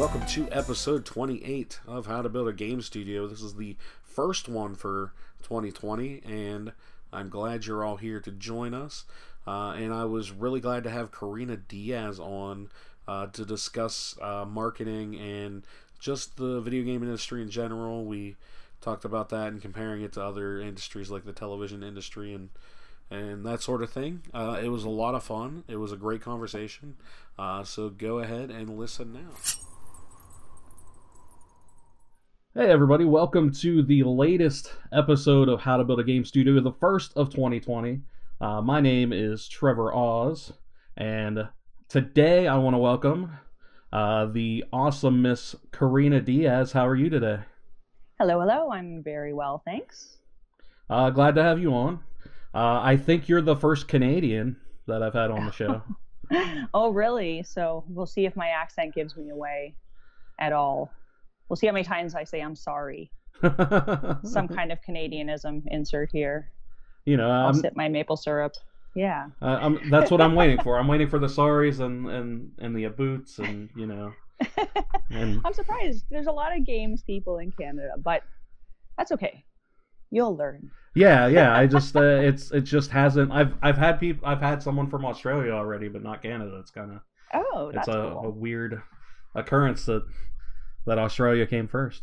Welcome to episode 28 of How to Build a Game Studio. This is the first one for 2020, and I'm glad you're all here to join us. And I was really glad to have Corina Diaz on to discuss marketing and just the video game industry in general. We talked about that and comparing it to other industries like the television industry and that sort of thing. It was a lot of fun. It was a great conversation. So go ahead and listen now. Hey everybody, welcome to the latest episode of How to Build a Game Studio, the first of 2020. My name is Trevor Oz, and today I want to welcome the awesome Miss Corina Diaz. How are you today? Hello, I'm very well, thanks. Glad to have you on. I think you're the first Canadian that I've had on the show. Oh, really? So we'll see if my accent gives me away at all. We'll see how many times I say I'm sorry. Some kind of Canadianism insert here. You know, I'll sip my maple syrup. Yeah. That's what I'm waiting for. I'm waiting for the sorries and the boots and, you know. And... I'm surprised. There's a lot of games people in Canada, but that's okay. You'll learn. Yeah. I just it just hasn't. I've had someone from Australia already, but not Canada. It's kind of that's cool. A weird occurrence that Australia came first.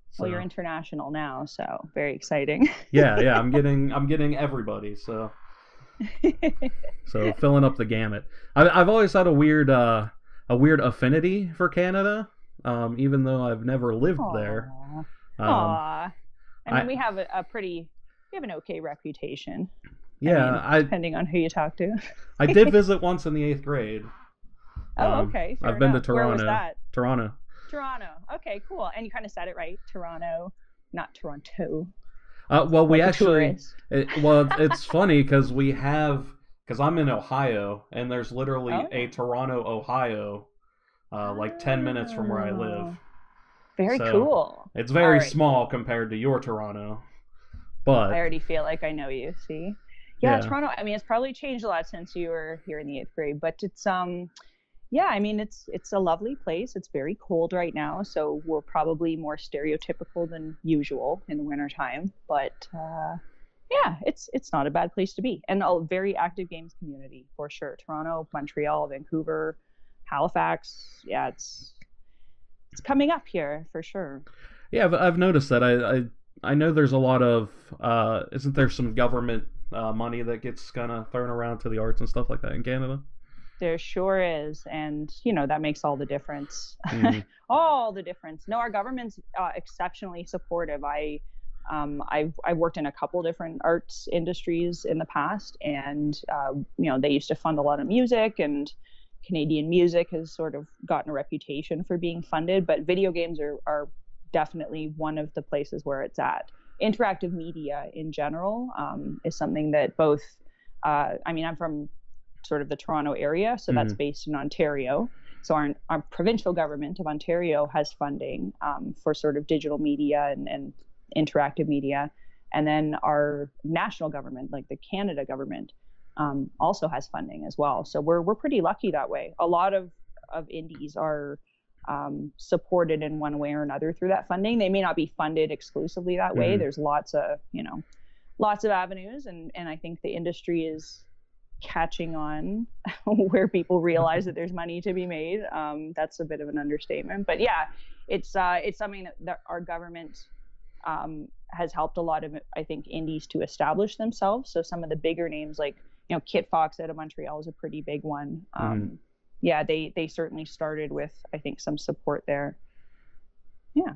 So. Well, you're international now, so very exciting. yeah, I'm getting everybody. So filling up the gamut. I've always had a weird affinity for Canada, even though I've never lived there. I mean, we have an okay reputation. Yeah, I mean, depending on who you talk to. I did visit once in the 8th grade. Oh, okay. I've been to Toronto. Where was that? Toronto. Okay, cool. And you kind of said it right. Toronto, not Toronto. Well, we like actually. It's funny because I'm in Ohio, and there's literally a Toronto, Ohio, like 10 minutes from where I live. Very cool. It's very small compared to your Toronto, but I already feel like I know you. See, yeah, Toronto. I mean, it's probably changed a lot since you were here in the 8th grade, but it's yeah, I mean, it's a lovely place. It's very cold right now, so we're probably more stereotypical than usual in the wintertime. But yeah, it's not a bad place to be. And a very active games community, for sure. Toronto, Montreal, Vancouver, Halifax. Yeah, it's coming up here, for sure. Yeah, I've noticed that. I know there's a lot of... isn't there some government money that gets kind of thrown around to the arts and stuff like that in Canada? There sure is, and that makes all the difference. Mm-hmm. All the difference. No, our government's exceptionally supportive. I've worked in a couple different arts industries in the past, and they used to fund a lot of music, and Canadian music has sort of gotten a reputation for being funded. But video games are definitely one of the places where it's at. Interactive media in general is something that both. I'm from sort of the Toronto area, so that's based in Ontario. So our provincial government of Ontario has funding for sort of digital media and interactive media, and then our national government, like the Canada government, also has funding as well. So we're pretty lucky that way. A lot of indies are supported in one way or another through that funding. They may not be funded exclusively that way. There's lots of avenues, and I think the industry is catching on where people realize that there's money to be made. That's a bit of an understatement, but yeah, it's something that our government has helped a lot of, I think, indies to establish themselves. So some of the bigger names like Kit Fox out of Montreal is a pretty big one. Yeah, they certainly started with, I think, some support there. Yeah,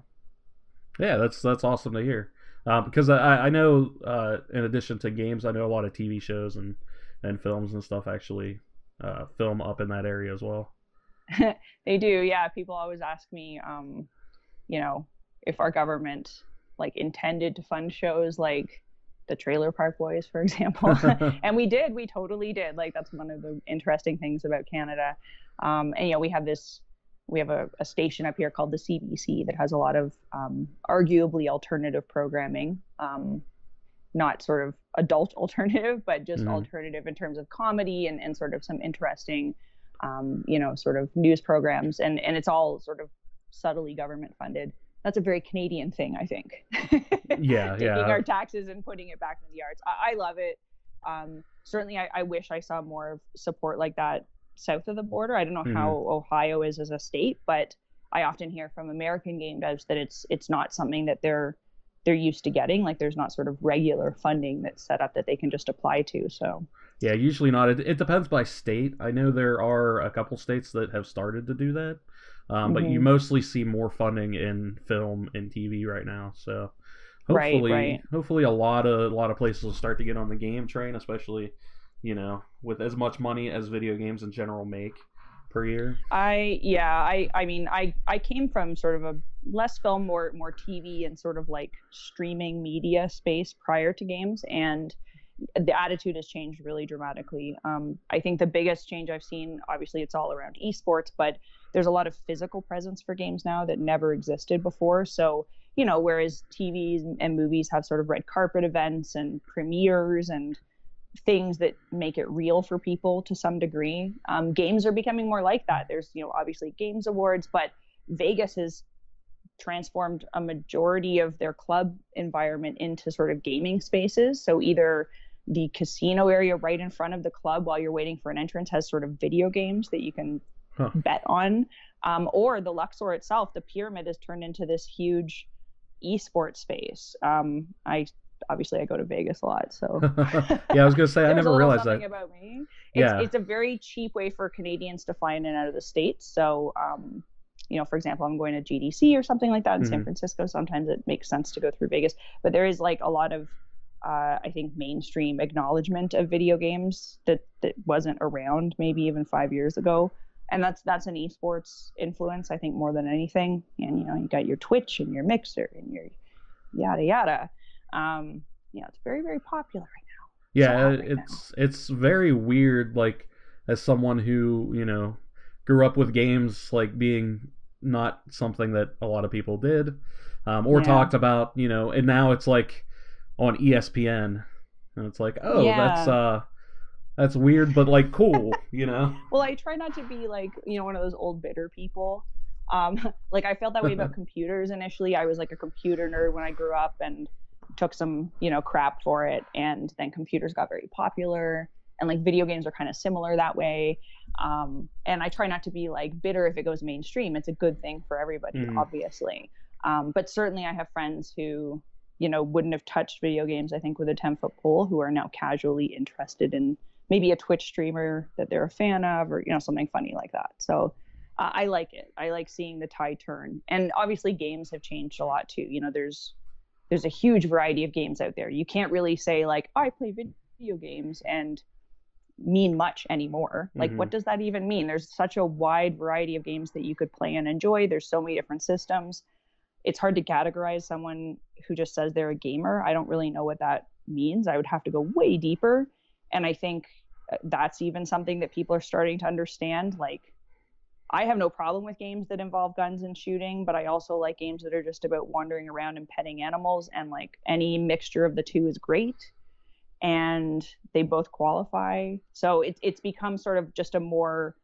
that's awesome to hear, because I know in addition to games, I know a lot of TV shows and films and stuff actually film up in that area as well. They do, yeah. People always ask me, if our government intended to fund shows like the Trailer Park Boys, for example. And we totally did. That's one of the interesting things about Canada. And we have a station up here called the CBC that has a lot of arguably alternative programming. Not sort of adult alternative, but just alternative in terms of comedy and sort of some interesting, sort of news programs. And it's all sort of subtly government funded. That's a very Canadian thing, I think. Yeah, Taking yeah. our taxes and putting it back into the arts. I love it. Certainly, I wish I saw more of support like that south of the border. I don't know how Ohio is as a state, but I often hear from American game devs that it's not something that they're used to getting. Like there's not sort of regular funding that's set up that they can just apply to. So yeah, usually not. It depends by state. I know there are a couple states that have started to do that, but you mostly see more funding in film and TV right now. So hopefully a lot of places will start to get on the game train, especially, you know, with as much money as video games in general make per year. I mean, I came from sort of a less film, more TV and sort of like streaming media space prior to games, and the attitude has changed really dramatically. I think the biggest change I've seen, obviously it's all around esports, but there's a lot of physical presence for games now that never existed before. So, you know, whereas TVs and movies have sort of red carpet events and premieres and things that make it real for people to some degree, games are becoming more like that. There's, you know, obviously games awards, but Vegas has transformed a majority of their club environment into sort of gaming spaces. So either the casino area right in front of the club while you're waiting for an entrance has sort of video games that you can bet on, or the Luxor itself, the pyramid, has turned into this huge esports space. I go to Vegas a lot, so yeah, I was gonna say I never realized something that about me. Yeah, it's a very cheap way for Canadians to fly in and out of the States. So you know, for example, I'm going to GDC or something like that in San Francisco. Sometimes it makes sense to go through Vegas, but there is like a lot of I think mainstream acknowledgement of video games that wasn't around maybe even 5 years ago. And that's an esports influence, I think, more than anything. And, you know, you got your Twitch and your Mixer and your yada, yada. You know, it's very, very popular right now. Yeah, it's very weird, like, as someone who, you know, grew up with games, like, being not something that a lot of people did, or talked about, you know, and now it's, like, on ESPN. And it's like, oh, that's weird, but like cool, you know? Well, I try not to be like, you know, one of those old bitter people. Like I felt that way about computers initially. I was like a computer nerd when I grew up and took some, you know, crap for it. And then computers got very popular, and like video games are kind of similar that way. And I try not to be like bitter if it goes mainstream. It's a good thing for everybody, obviously. But certainly I have friends who, you know, wouldn't have touched video games, I think, with a 10-foot pole, who are now casually interested in maybe a Twitch streamer that they're a fan of, or, you know, something funny like that. So I like it. I like seeing the tide turn. And obviously games have changed a lot too. You know, there's a huge variety of games out there. You can't really say like, oh, I play video games and mean much anymore. Like, what does that even mean? There's such a wide variety of games that you could play and enjoy. There's so many different systems. It's hard to categorize someone who just says they're a gamer. I don't really know what that means. I would have to go way deeper. And I think that's even something that people are starting to understand. Like, I have no problem with games that involve guns and shooting, but I also like games that are just about wandering around and petting animals, and like any mixture of the two is great, and they both qualify. So it's become sort of just a more,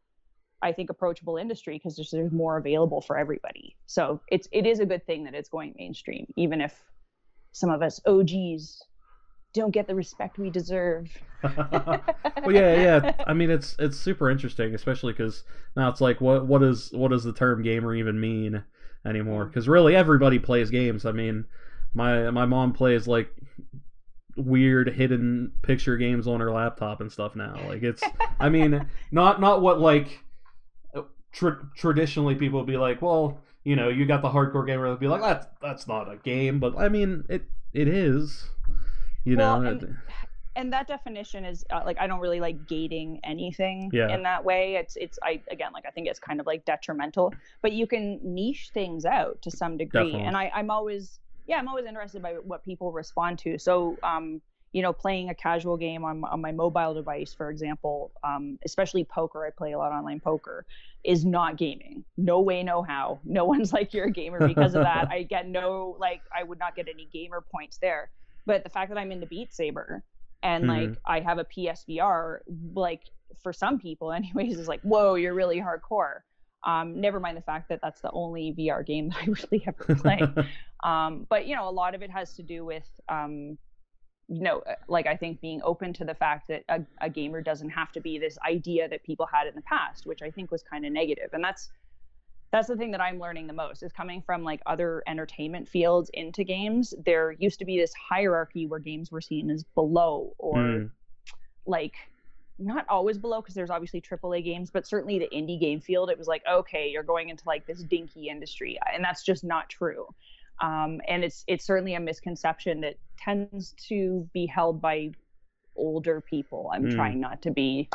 I think, approachable industry because there's more available for everybody. So it is a good thing that it's going mainstream, even if some of us OGs don't get the respect we deserve. Well, yeah. I mean, it's super interesting, especially because now it's like, what does the term gamer even mean anymore? Because really, everybody plays games. I mean, my mom plays like weird hidden picture games on her laptop and stuff now. Like, it's, I mean, not what like traditionally people would be like, well, you know, you got the hardcore gamer that'd be like, that's not a game, but I mean, it is. You know, and that definition is like, I don't really like gating anything in that way. I think it's kind of like detrimental, but you can niche things out to some degree. Definitely. And I'm always interested by what people respond to. So, you know, playing a casual game on my mobile device, for example, especially poker, I play a lot of online poker, is not gaming. No way, no how. No one's like, you're a gamer because of that. I would not get any gamer points there. But the fact that I'm into Beat Saber and like I have a PSVR, like for some people anyways, is like, whoa, you're really hardcore. Never mind the fact that that's the only VR game that I really ever play. But a lot of it has to do with like I think being open to the fact that a gamer doesn't have to be this idea that people had in the past, which I think was kind of negative. And that's the thing that I'm learning the most, is coming from like other entertainment fields into games. There used to be this hierarchy where games were seen as below, or like not always below, because there's obviously AAA games, but certainly the indie game field, it was like, okay, you're going into like this dinky industry, and that's just not true. And it's certainly a misconception that tends to be held by older people. I'm trying not to be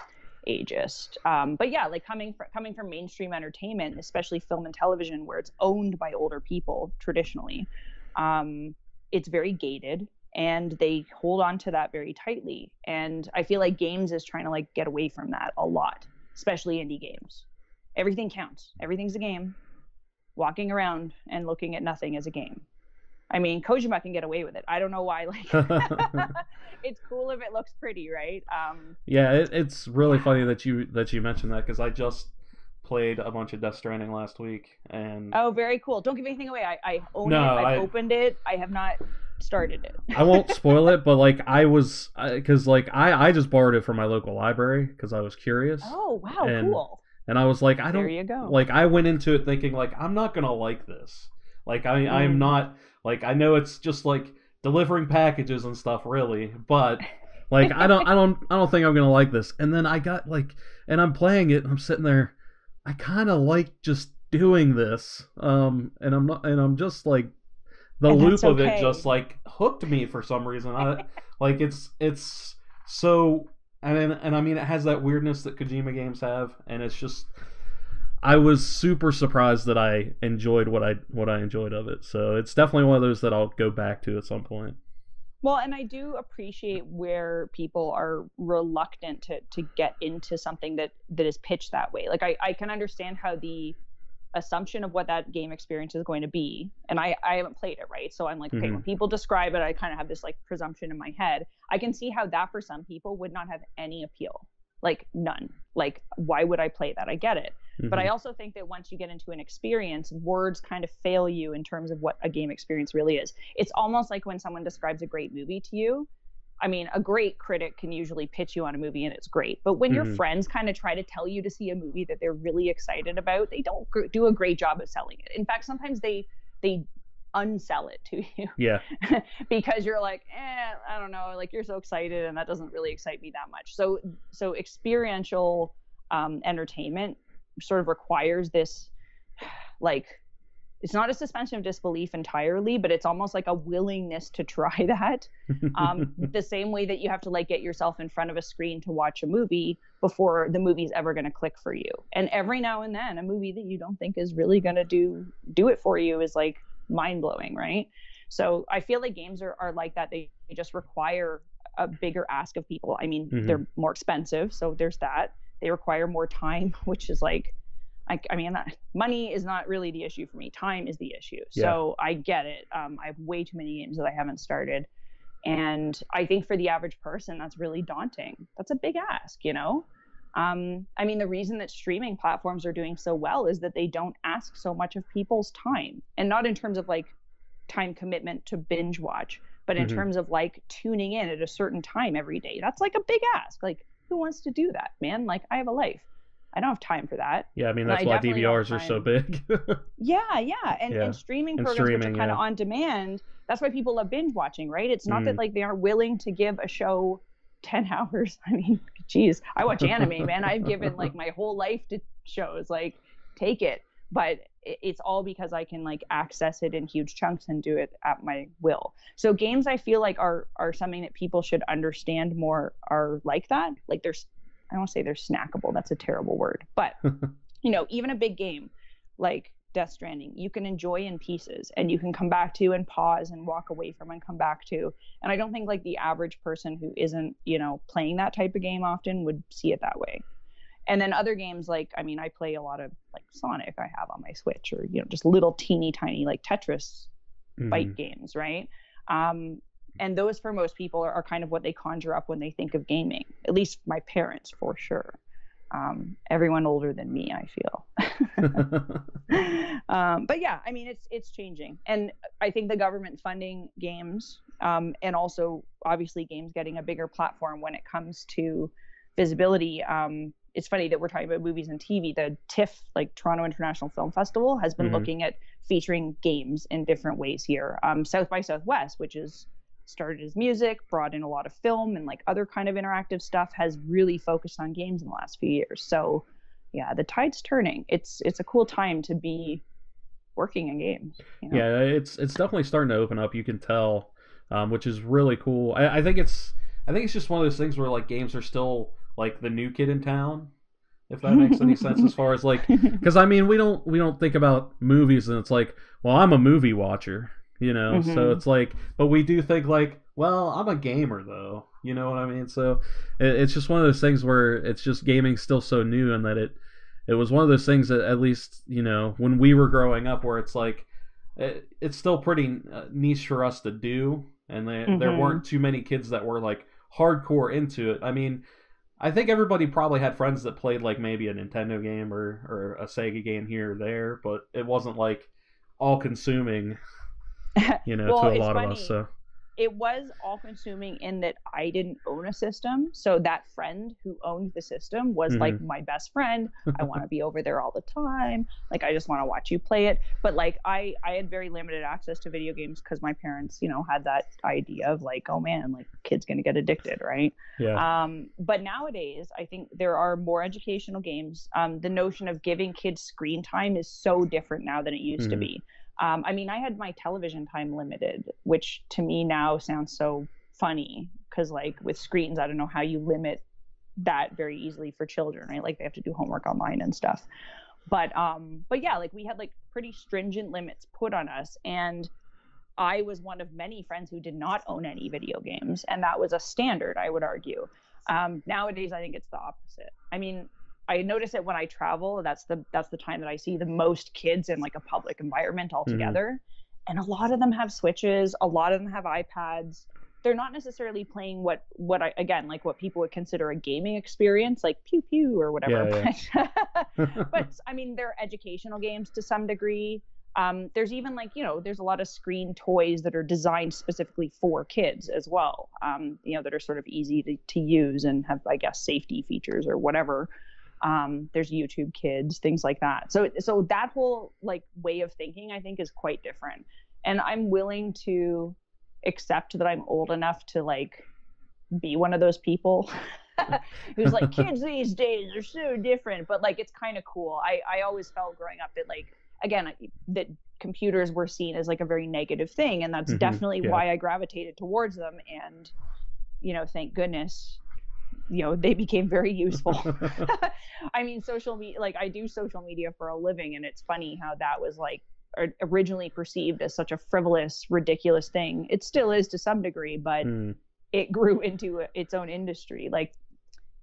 ageist, but yeah, like coming from mainstream entertainment, especially film and television, where it's owned by older people traditionally, it's very gated, and they hold on to that very tightly. And I feel like games is trying to like get away from that a lot, especially indie games. Everything counts. Everything's a game. Walking around and looking at nothing is a game. I mean, Kojima can get away with it. I don't know why. Like, it's cool if it looks pretty, right? Yeah, it's really funny that you mentioned that, because I just played a bunch of Death Stranding last week, and oh, very cool. Don't give anything away. I own it. I opened it. I have not started it. I won't spoil it, but like I just borrowed it from my local library because I was curious. Oh wow, cool. And I was like, there you go. Like, I went into it thinking like, I'm not gonna like this. Like I'm not, like, I know it's just like delivering packages and stuff, really, but like I don't think I'm gonna like this. And then I got like, and I'm playing it, and I'm sitting there, I kind of like just doing this, and I'm just like, the loop of it just like hooked me for some reason. Like it's so. And I mean, it has that weirdness that Kojima games have, and it's just, I was super surprised that I enjoyed what I enjoyed of it. So it's definitely one of those that I'll go back to at some point. Well, and I do appreciate where people are reluctant to get into something that is pitched that way. Like I can understand how the assumption of what that game experience is going to be, and I haven't played it, right? So I'm like, okay, when people describe it, I kind of have this like presumption in my head. I can see how that for some people would not have any appeal, like none. Like, why would I play that? I get it. But I also think that once you get into an experience, words kind of fail you in terms of what a game experience really is. It's almost like when someone describes a great movie to you. I mean, a great critic can usually pitch you on a movie and it's great. But when your friends kind of try to tell you to see a movie that they're really excited about, they don't do a great job of selling it. In fact, sometimes they unsell it to you. Yeah. Because you're like, I don't know, like you're so excited and that doesn't really excite me that much. So experiential entertainment sort of requires this, like, it's not a suspension of disbelief entirely, but it's almost like a willingness to try that. The same way that you have to like get yourself in front of a screen to watch a movie before the movie's ever going to click for you. And every now and then a movie that you don't think is really going to do it for you is like mind blowing, right? So I feel like games are like that. They just require a bigger ask of people. I mean, they're more expensive, so there's that. They require more time, which is like, I mean, money is not really the issue for me. Time is the issue. Yeah. So I get it. I have way too many games that I haven't started. And I think for the average person, that's really daunting. That's a big ask, you know? I mean, the reason that streaming platforms are doing so well is that they don't ask so much of people's time. And not in terms of like time commitment to binge watch, but in terms of like tuning in at a certain time every day. That's like a big ask. Like, who wants to do that, man? Like, I have a life. I don't have time for that. Yeah, I mean, that's why DVRs are so big. Yeah. And streaming programs, which are kind of on demand, that's why people love binge watching, right? It's not that like they aren't willing to give a show 10 hours. I mean, geez, I watch anime, man. I've given like my whole life to shows, like, take it. But it's all because I can like access it in huge chunks and do it at my will. So games, I feel like are something that people should understand more, are like that. Like I don't want to say they're snackable. That's a terrible word. But, you know, even a big game like Death Stranding, you can enjoy in pieces and you can come back to and pause and walk away from and come back to. And I don't think like the average person who isn't, you know, playing that type of game often would see it that way. And then other games, like, I mean, I play a lot of like Sonic I have on my Switch, or, you know, just little teeny tiny like Tetris fight games, right? And those for most people are kind of what they conjure up when they think of gaming, at least my parents for sure. Everyone older than me, I feel. But yeah, I mean, it's changing, and I think the government funding games, and also obviously games getting a bigger platform when it comes to visibility. It's funny that we're talking about movies and TV. The TIFF, like Toronto International Film Festival, has been looking at featuring games in different ways here. South by Southwest, which is started as music, brought in a lot of film and like other kind of interactive stuff, has really focused on games in the last few years. So yeah, the tide's turning. It's a cool time to be working in games. You know? Yeah, it's definitely starting to open up. You can tell, which is really cool. I think it's just one of those things where like games are still like the new kid in town, if that makes any sense. As far as like, because I mean we don't think about movies and it's like, well, I'm a movie watcher, you know. So it's like, but we do think like, well, I'm a gamer though, you know what I mean. So it's just one of those things where it's just gaming's still so new, and that it was one of those things that, at least, you know, when we were growing up, where it's like it's still pretty niche for us to do, and there weren't too many kids that were like hardcore into it. I mean, I think everybody probably had friends that played like maybe a Nintendo game or a Sega game here or there, but it wasn't like all consuming, you know, well, to a lot of us. So it was all consuming in that I didn't own a system. So that friend who owned the system was like my best friend. I want to be over there all the time. Like, I just want to watch you play it. But like, I had very limited access to video games because my parents, you know, had that idea of like, oh man, like kid's going to get addicted. Right. Yeah. But nowadays, I think there are more educational games. The notion of giving kids screen time is so different now than it used to be. I mean, I had my television time limited, which to me now sounds so funny because, like, with screens, I don't know how you limit that very easily for children, right? Like, they have to do homework online and stuff. But yeah, like, we had like pretty stringent limits put on us, and I was one of many friends who did not own any video games, and that was a standard, I would argue. Nowadays, I think it's the opposite. I mean, I notice it when I travel. That's the time that I see the most kids in like a public environment altogether. And a lot of them have Switches. A lot of them have iPads. They're not necessarily playing what what people would consider a gaming experience, like pew pew or whatever. Yeah. But I mean, they're educational games to some degree. There's even like, you know, there's a lot of screen toys that are designed specifically for kids as well. You know, that are sort of easy to use and have, I guess, safety features or whatever. There's YouTube Kids, things like that. So that whole like way of thinking, I think, is quite different. And I'm willing to accept that I'm old enough to like be one of those people who's like, kids these days are so different. But like, it's kind of cool. I always felt growing up that like, again, that computers were seen as like a very negative thing. And that's definitely why I gravitated towards them. And, you know, thank goodness, you know, they became very useful. I mean, social media, like I do social media for a living, and it's funny how that was like originally perceived as such a frivolous, ridiculous thing. It still is to some degree, but it grew into its own industry. Like,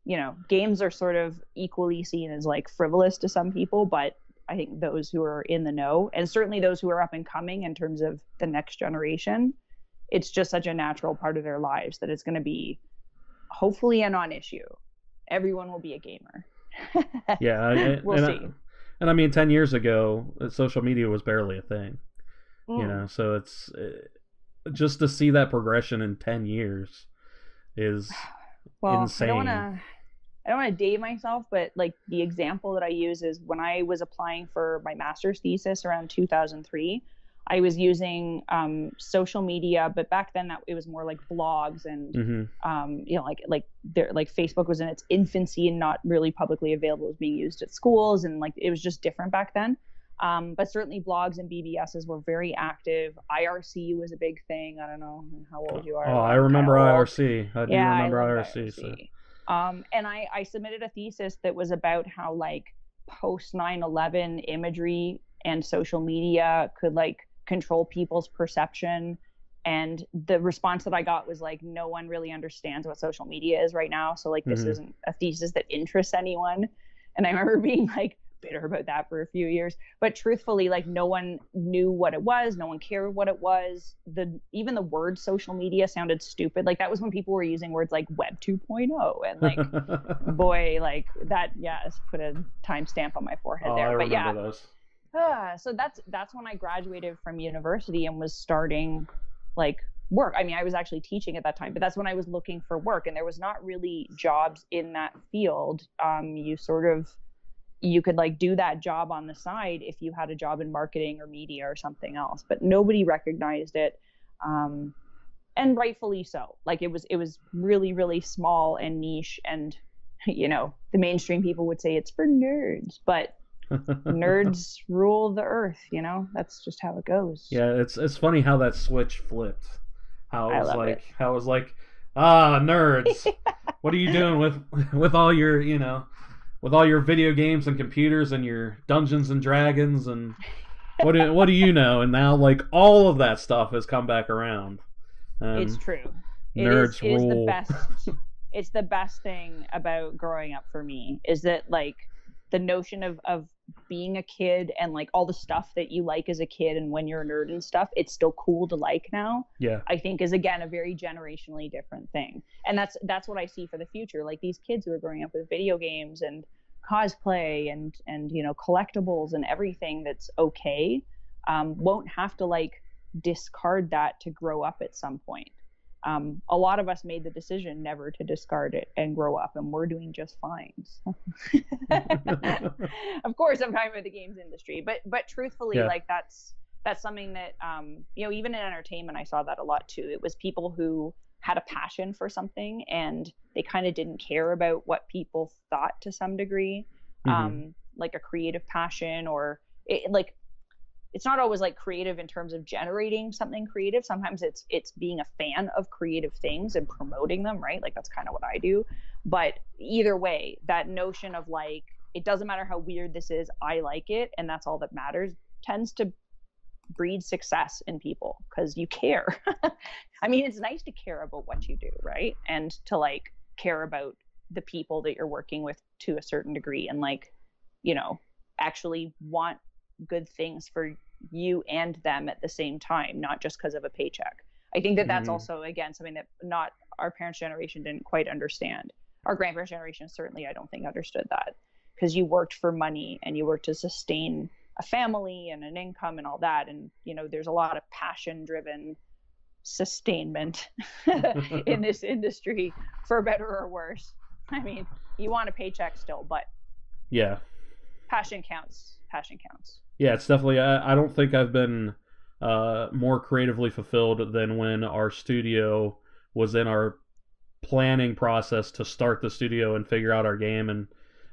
you know, games are sort of equally seen as like frivolous to some people, but I think those who are in the know, and certainly those who are up and coming in terms of the next generation, it's just such a natural part of their lives that it's going to be hopefully a non-issue. Everyone will be a gamer. Yeah, we'll see. And I mean, 10 years ago, social media was barely a thing. You know, so it's just to see that progression in 10 years is insane. I don't want to date myself, but like the example that I use is when I was applying for my master's thesis around 2003. I was using social media, but back then it was more like blogs and you know, like Facebook was in its infancy and not really publicly available. It was being used at schools, and like it was just different back then. But certainly blogs and BBSs were very active. IRC was a big thing. I don't know how old you are. Oh, I remember IRC. I do remember IRC. So. And I submitted a thesis that was about how like post 9/11 imagery and social media could like control people's perception. And the response that I got was like, no one really understands what social media is right now. So like, this isn't a thesis that interests anyone. And I remember being like bitter about that for a few years. But truthfully, like, no one knew what it was. No one cared what it was. Even the word social media sounded stupid. Like, that was when people were using words like Web 2.0 and like, boy, like that. Yes, put a timestamp on my forehead there. I but yeah, those. So that's when I graduated from university and was starting like work. I mean, I was actually teaching at that time, but that's when I was looking for work, and there was not really jobs in that field. You could like do that job on the side if you had a job in marketing or media or something else, but nobody recognized it. And rightfully so. Like, it was really, really small and niche, and the mainstream people would say it's for nerds, but nerds rule the earth. That's just how it goes. Yeah, it's funny how that switch flipped. How it was like, nerds. What are you doing with all your with all your video games and computers and your Dungeons and Dragons and what do you know? And now, like, all of that stuff has come back around. It's true. Nerds rule. It is the best. It's the best thing about growing up for me, is that, like, the notion of being a kid and like all the stuff that you like as a kid, and when you're a nerd and stuff, it's still cool to like now. Yeah, I think is, again, a very generationally different thing, and that's what I see for the future. Like, these kids who are growing up with video games and cosplay and collectibles and everything that's okay, won't have to like discard that to grow up at some point. A lot of us made the decision never to discard it and grow up, and we're doing just fine. So. Of course, I'm talking about the games industry, but truthfully, like, that's something that even in entertainment, I saw that a lot too. It was people who had a passion for something, and they kind of didn't care about what people thought to some degree, like a creative passion, or it's not always like creative in terms of generating something creative. Sometimes it's being a fan of creative things and promoting them, right? Like, that's kind of what I do. But either way, that notion of like, it doesn't matter how weird this is, I like it, and that's all that matters, tends to breed success in people, because you care. I mean, it's nice to care about what you do, right? And to like care about the people that you're working with to a certain degree, and like, actually want good things for you and them at the same time, not just because of a paycheck. I think that's also, again, something that not our parents' generation didn't quite understand. Our grandparents' generation certainly, I don't think, understood that, because you worked for money and you worked to sustain a family and an income and all that, and there's a lot of passion driven sustainment in this industry, for better or worse. I mean, you want a paycheck still, but yeah, passion counts. Yeah, it's definitely, I don't think I've been more creatively fulfilled than when our studio was in our planning process to start the studio and figure out our game and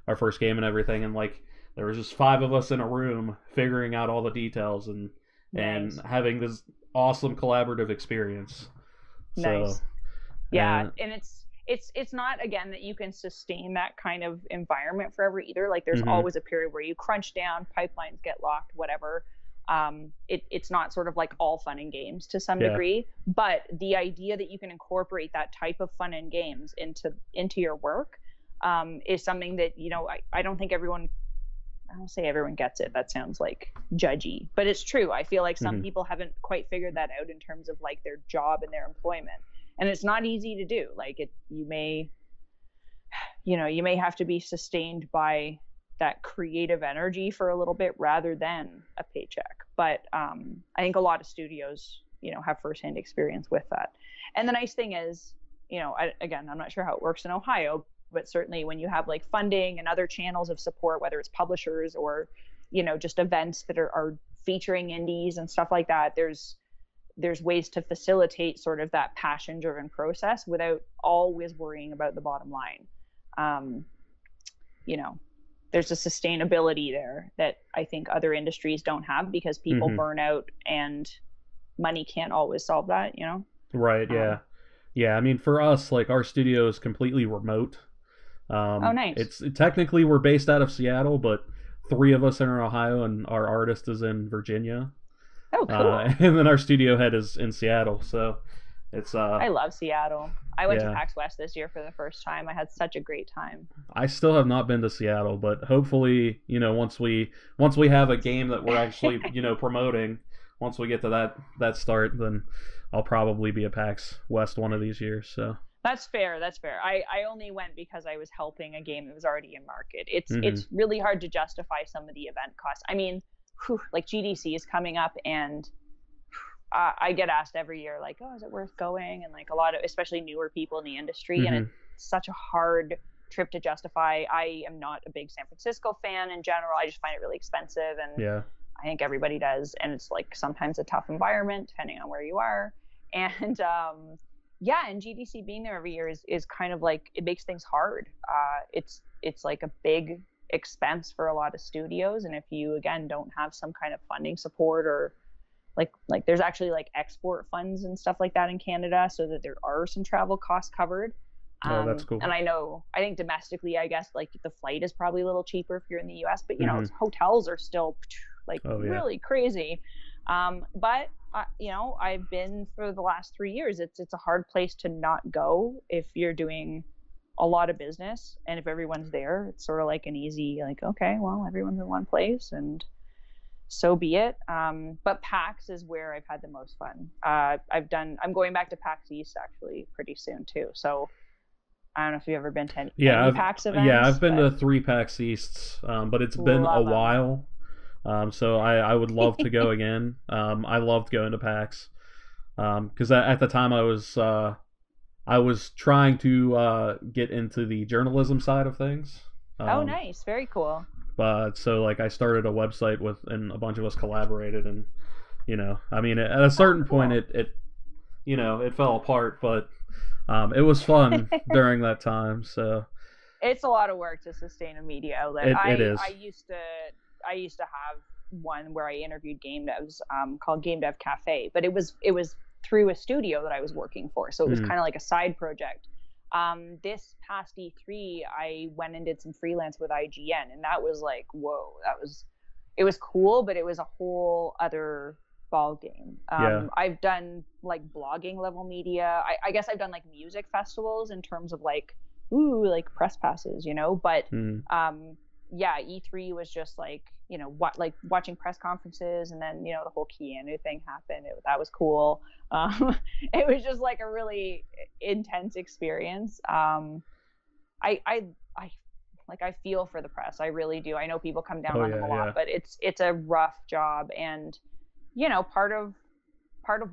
our first game and everything, and like, there was just 5 of us in a room figuring out all the details and having this awesome collaborative experience. Nice. So, yeah, and it's not, again, that you can sustain that kind of environment forever either. Like, there's always a period where you crunch down, pipelines get locked, whatever. It's not sort of like all fun and games to some degree, but the idea that you can incorporate that type of fun and games into your work is something that, I don't think everyone, I don't say everyone gets it. That sounds like judgy, but it's true. I feel like some people haven't quite figured that out in terms of like their job and their employment. And it's not easy to do. Like, you may have to be sustained by that creative energy for a little bit rather than a paycheck. But I think a lot of studios, have firsthand experience with that. And the nice thing is, I'm not sure how it works in Ohio, but certainly when you have like funding and other channels of support, whether it's publishers or, just events that are featuring indies and stuff like that, there's ways to facilitate sort of that passion driven process without always worrying about the bottom line. There's a sustainability there that I think other industries don't have, because people burn out and money can't always solve that, Right. Yeah. Yeah. I mean, for us, like, our studio is completely remote. Oh, nice. It's technically, we're based out of Seattle, but 3 of us are in Ohio and our artist is in Virginia. Oh, cool. And then our studio head is in Seattle. So It's I love Seattle. I went to PAX West this year for the first time. I had such a great time. I still have not been to Seattle, but hopefully, once we have a game that we're actually, promoting, once we get to that start, then I'll probably be at PAX West one of these years. So that's fair. I only went because I was helping a game that was already in market. It's really hard to justify some of the event costs. I mean, like GDC is coming up, and I get asked every year, like, oh, is it worth going? And like a lot of, especially newer people in the industry, and it's such a hard trip to justify. I am not a big San Francisco fan in general. I just find it really expensive, and I think everybody does. And it's like sometimes a tough environment depending on where you are. And and GDC being there every year is kind of like, it makes things hard. It's like a big expense for a lot of studios, and if you again don't have some kind of funding support, or like there's actually like export funds and stuff like that in Canada, so that there are some travel costs covered. That's cool. And I think domestically, I guess like the flight is probably a little cheaper if you're in the US, but hotels are still like really crazy. But I've been for the last 3 years. It's a hard place to not go if you're doing a lot of business, and if everyone's there, it's sort of like an easy, like, okay, well, everyone's in one place, and so be it. But PAX is where I've had the most fun. I'm going back to PAX East actually pretty soon too. So I don't know if you've ever been to any PAX events. Yeah, I've been to 3 PAX Easts, but it's been a while. So I would love to go again. I loved going to PAX because at the time I was trying to get into the journalism side of things. Oh, nice, very cool. But so like I started a website and a bunch of us collaborated, and I mean at a certain point it fell apart, but it was fun during that time. So it's a lot of work to sustain a media outlet. It is. I used to have one where I interviewed game devs called Game Dev Cafe, but it was through a studio that I was working for, so it was kind of like a side project. This past E3, I went and did some freelance with IGN, and that was like, whoa, it was cool, but it was a whole other ball game. I've done like blogging level media. I guess I've done like music festivals in terms of like press passes, but E3 was just like, watching press conferences, and then, the whole Keanu thing happened. That was cool. It was just like a really intense experience. I feel for the press. I really do. I know people come down on them a lot, but it's a rough job. And, part of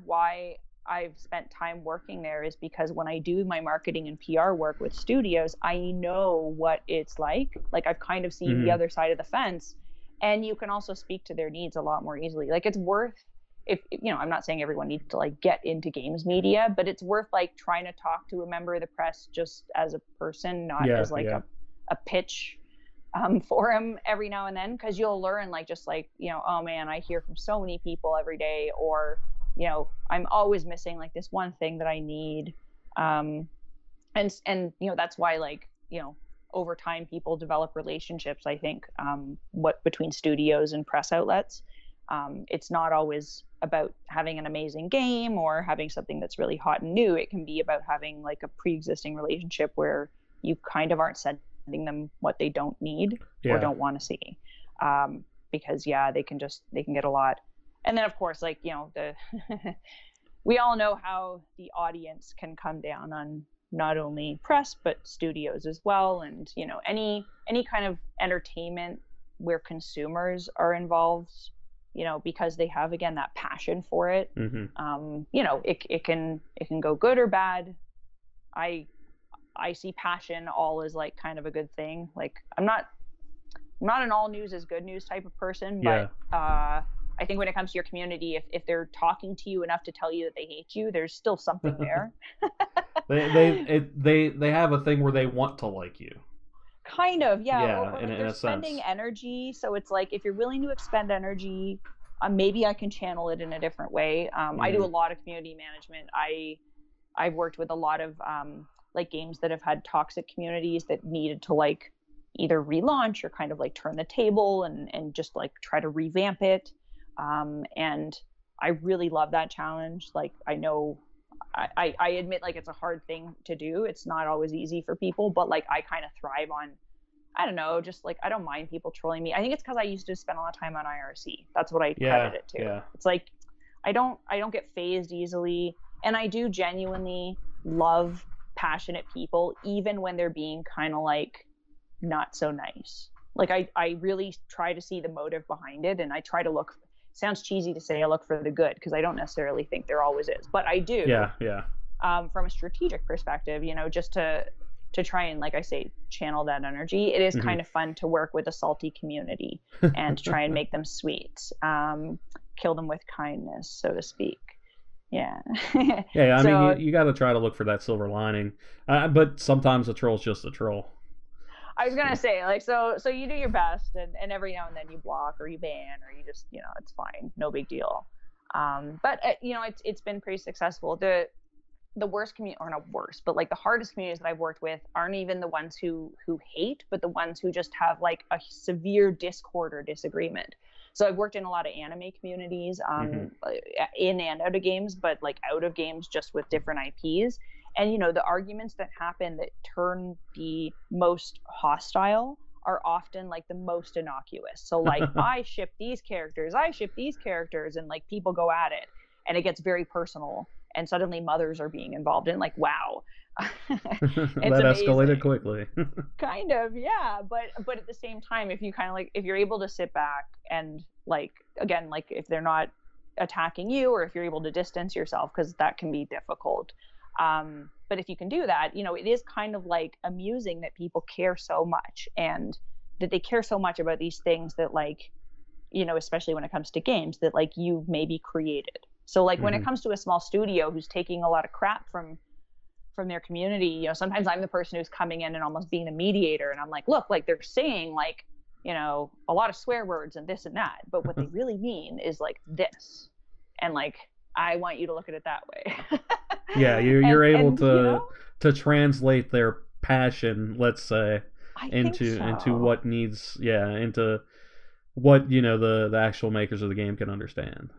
why I've spent time working there is because when I do my marketing and PR work with studios, I know what it's like. Like I've kind of seen the other side of the fence, and you can also speak to their needs a lot more easily. Like it's worth, if I'm not saying everyone needs to like get into games media, but it's worth like trying to talk to a member of the press just as a person, not as like a pitch forum every now and then, because you'll learn like just like, oh man, I hear from so many people every day, or I'm always missing like this one thing that I need. And that's why like, over time people develop relationships, I think, between studios and press outlets. It's not always about having an amazing game or having something that's really hot and new. It can be about having like a pre-existing relationship where you kind of aren't sending them what they don't need or don't want to see. Because they can get a lot. And then of course, like, we all know how the audience can come down on not only press, but studios as well. And, any kind of entertainment where consumers are involved, because they have, again, that passion for it, it can go good or bad. I see passion all as like kind of a good thing. Like I'm not an all news is good news type of person, but I think when it comes to your community, if they're talking to you enough to tell you that they hate you, there's still something there. they have a thing where they want to like you. Kind of, yeah. Or in they're spending energy, so it's like if you're willing to expend energy, maybe I can channel it in a different way. I do a lot of community management. I've worked with a lot of like games that have had toxic communities that needed to like either relaunch or kind of like turn the table and just like try to revamp it. And I really love that challenge. Like I know I admit, like, it's a hard thing to do. It's not always easy for people, but like I kind of thrive on, I don't know, just like, I don't mind people trolling me. I think it's because I used to spend a lot of time on IRC. That's what I credit it to. Yeah. It's like I don't get phased easily, and I do genuinely love passionate people, even when they're being kind of like not so nice. Like I really try to see the motive behind it, and I try to look. Sounds cheesy to say I look for the good, because I don't necessarily think there always is, but I do. Yeah. From a strategic perspective, you know, just to try and, like I say, channel that energy. It is kind of fun to work with a salty community and try and make them sweet, kill them with kindness, so to speak. Yeah. Yeah, I mean, you got to try to look for that silver lining, but sometimes a troll's just a troll. I was gonna say, like, so you do your best, and every now and then you block or you ban or you just, you know, it's fine, no big deal. But you know, it's been pretty successful. The worst community, or not worst, but like the hardest communities that I've worked with aren't even the ones who hate, but the ones who just have like a severe discord or disagreement. So I've worked in a lot of anime communities, in and out of games, but like out of games just with different IPs. And, you know, the arguments that happen that turn the most hostile are often like the most innocuous. So like, I ship these characters, and like people go at it, and it gets very personal. And suddenly mothers are being involved in, like, wow. That escalated quickly. Kind of, yeah. But at the same time, if you kind of like, if you're able to sit back and like, again, like if they're not attacking you, or if you're able to distance yourself, because that can be difficult. But if you can do that, you know, it is kind of like amusing that people care so much, and that they care so much about these things that, like, you know, especially when it comes to games that like you maybe created. So like when it comes to a small studio who's taking a lot of crap from their community, you know, sometimes I'm the person who's coming in and almost being a mediator, and I'm like, look, like they're saying like, you know, a lot of swear words and this and that, but what they really mean is like this, and like I want you to look at it that way. Yeah, you're able to, you know, to translate their passion, let's say, into what needs, into what, you know, the actual makers of the game can understand.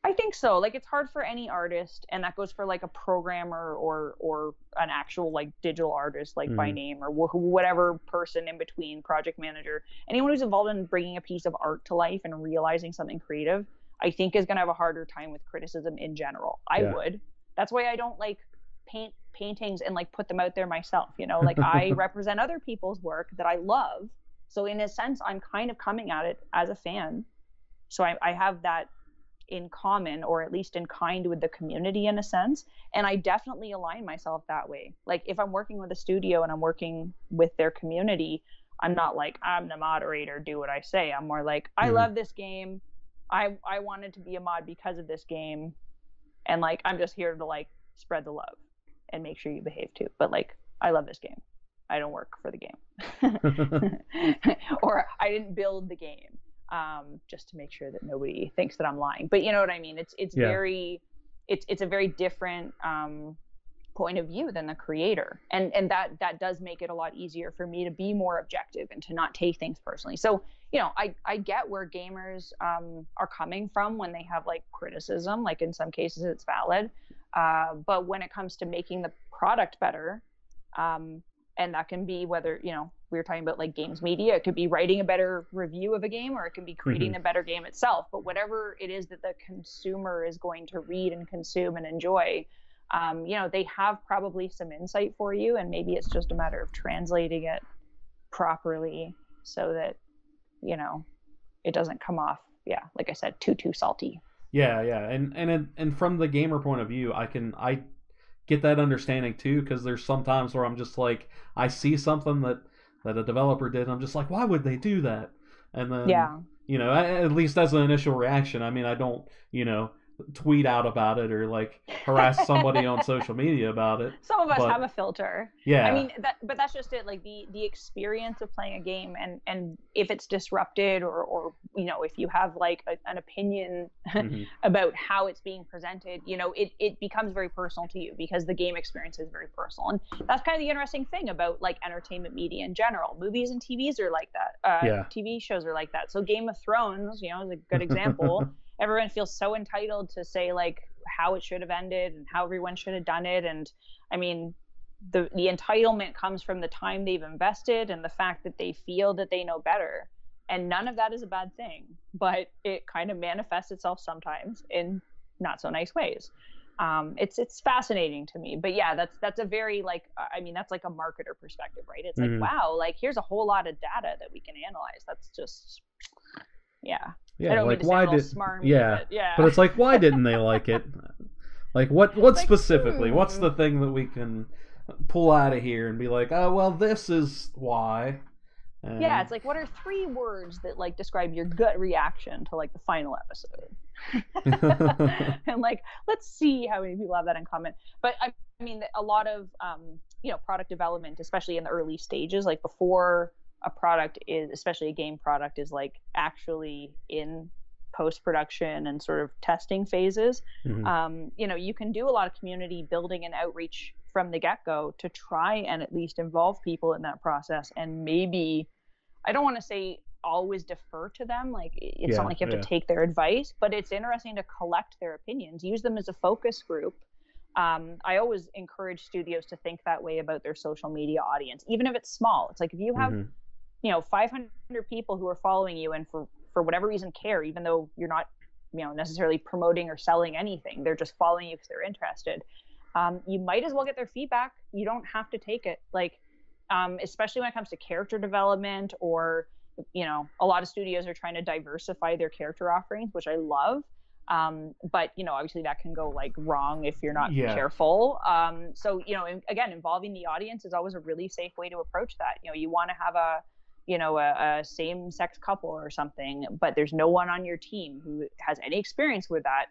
I think so. Like, it's hard for any artist, and that goes for like a programmer or an actual like digital artist, like by name, or whatever person in between, project manager, anyone who's involved in bringing a piece of art to life and realizing something creative, I think is going to have a harder time with criticism in general. I would. That's why I don't like paint paintings and like put them out there myself, you know, like I represent other people's work that I love. So in a sense, I'm kind of coming at it as a fan. So I have that in common, or at least in kind with the community in a sense. And I definitely align myself that way. Like if I'm working with a studio and I'm working with their community, I'm not like, I'm the moderator, do what I say. I'm more like, I love this game. I wanted to be a mod because of this game. And like, I'm just here to like spread the love and make sure you behave too. But like, I love this game. I don't work for the game. Or I didn't build the game, just to make sure that nobody thinks that I'm lying. But you know what I mean? It's a very different point of view than the creator. And that does make it a lot easier for me to be more objective and to not take things personally. So, you know, I get where gamers are coming from when they have like criticism, like in some cases it's valid. But when it comes to making the product better, and that can be whether, you know, we were talking about like games media, it could be writing a better review of a game, or it can be creating a better game itself. But whatever it is that the consumer is going to read and consume and enjoy, you know, they have probably some insight for you, and maybe it's just a matter of translating it properly so that, you know, it doesn't come off, like I said, too salty. Yeah, and from the gamer point of view, I get that understanding too, because there's some times where I'm just like, I see something that a developer did, and I'm just like, why would they do that? And then, you know, at least as an initial reaction, I mean, I don't, you know, tweet out about it or like harass somebody on social media about it. Some of us have a filter. Yeah. I mean, but that's just it. Like the experience of playing a game, and if it's disrupted, or you know, if you have like an opinion about how it's being presented, you know, it becomes very personal to you, because the game experience is very personal. And that's kind of the interesting thing about like entertainment media in general. Movies and TVs are like that. TV shows are like that. So Game of Thrones, you know, is a good example. everyone feels so entitled to say like how it should have ended and how everyone should have done it. And I mean, the entitlement comes from the time they've invested and the fact that they feel that they know better. And none of that is a bad thing, but it kind of manifests itself sometimes in not so nice ways. It's fascinating to me. But yeah, that's a very like, I mean, that's like a marketer perspective, right? It's like, wow, like here's a whole lot of data that we can analyze. That's just, yeah. Yeah, I don't like mean to why sound all did smarmy, yeah. Yeah. But it's like, why didn't they like it? Like what like, specifically? What's the thing that we can pull out of here and be like, oh well, this is why. Yeah, it's like, what are 3 words that like describe your gut reaction to like the final episode? And like, let's see how many people have that in common. But I mean, a lot of product development, especially in the early stages, like before a product is, especially a game product, is like actually in post-production and sort of testing phases. You can do a lot of community building and outreach from the get-go to try and at least involve people in that process. And maybe, I don't want to say always defer to them, like it's not like you have to take their advice, but it's interesting to collect their opinions, use them as a focus group. I always encourage studios to think that way about their social media audience, even if it's small. It's like, if you have 500 people who are following you and for whatever reason care, even though you're not necessarily promoting or selling anything, they're just following you because they're interested, you might as well get their feedback. You don't have to take it, like especially when it comes to character development, or a lot of studios are trying to diversify their character offerings, which I love, but obviously that can go like wrong if you're not careful. So again, involving the audience is always a really safe way to approach that. You want to have a same-sex couple or something, but there's no one on your team who has any experience with that.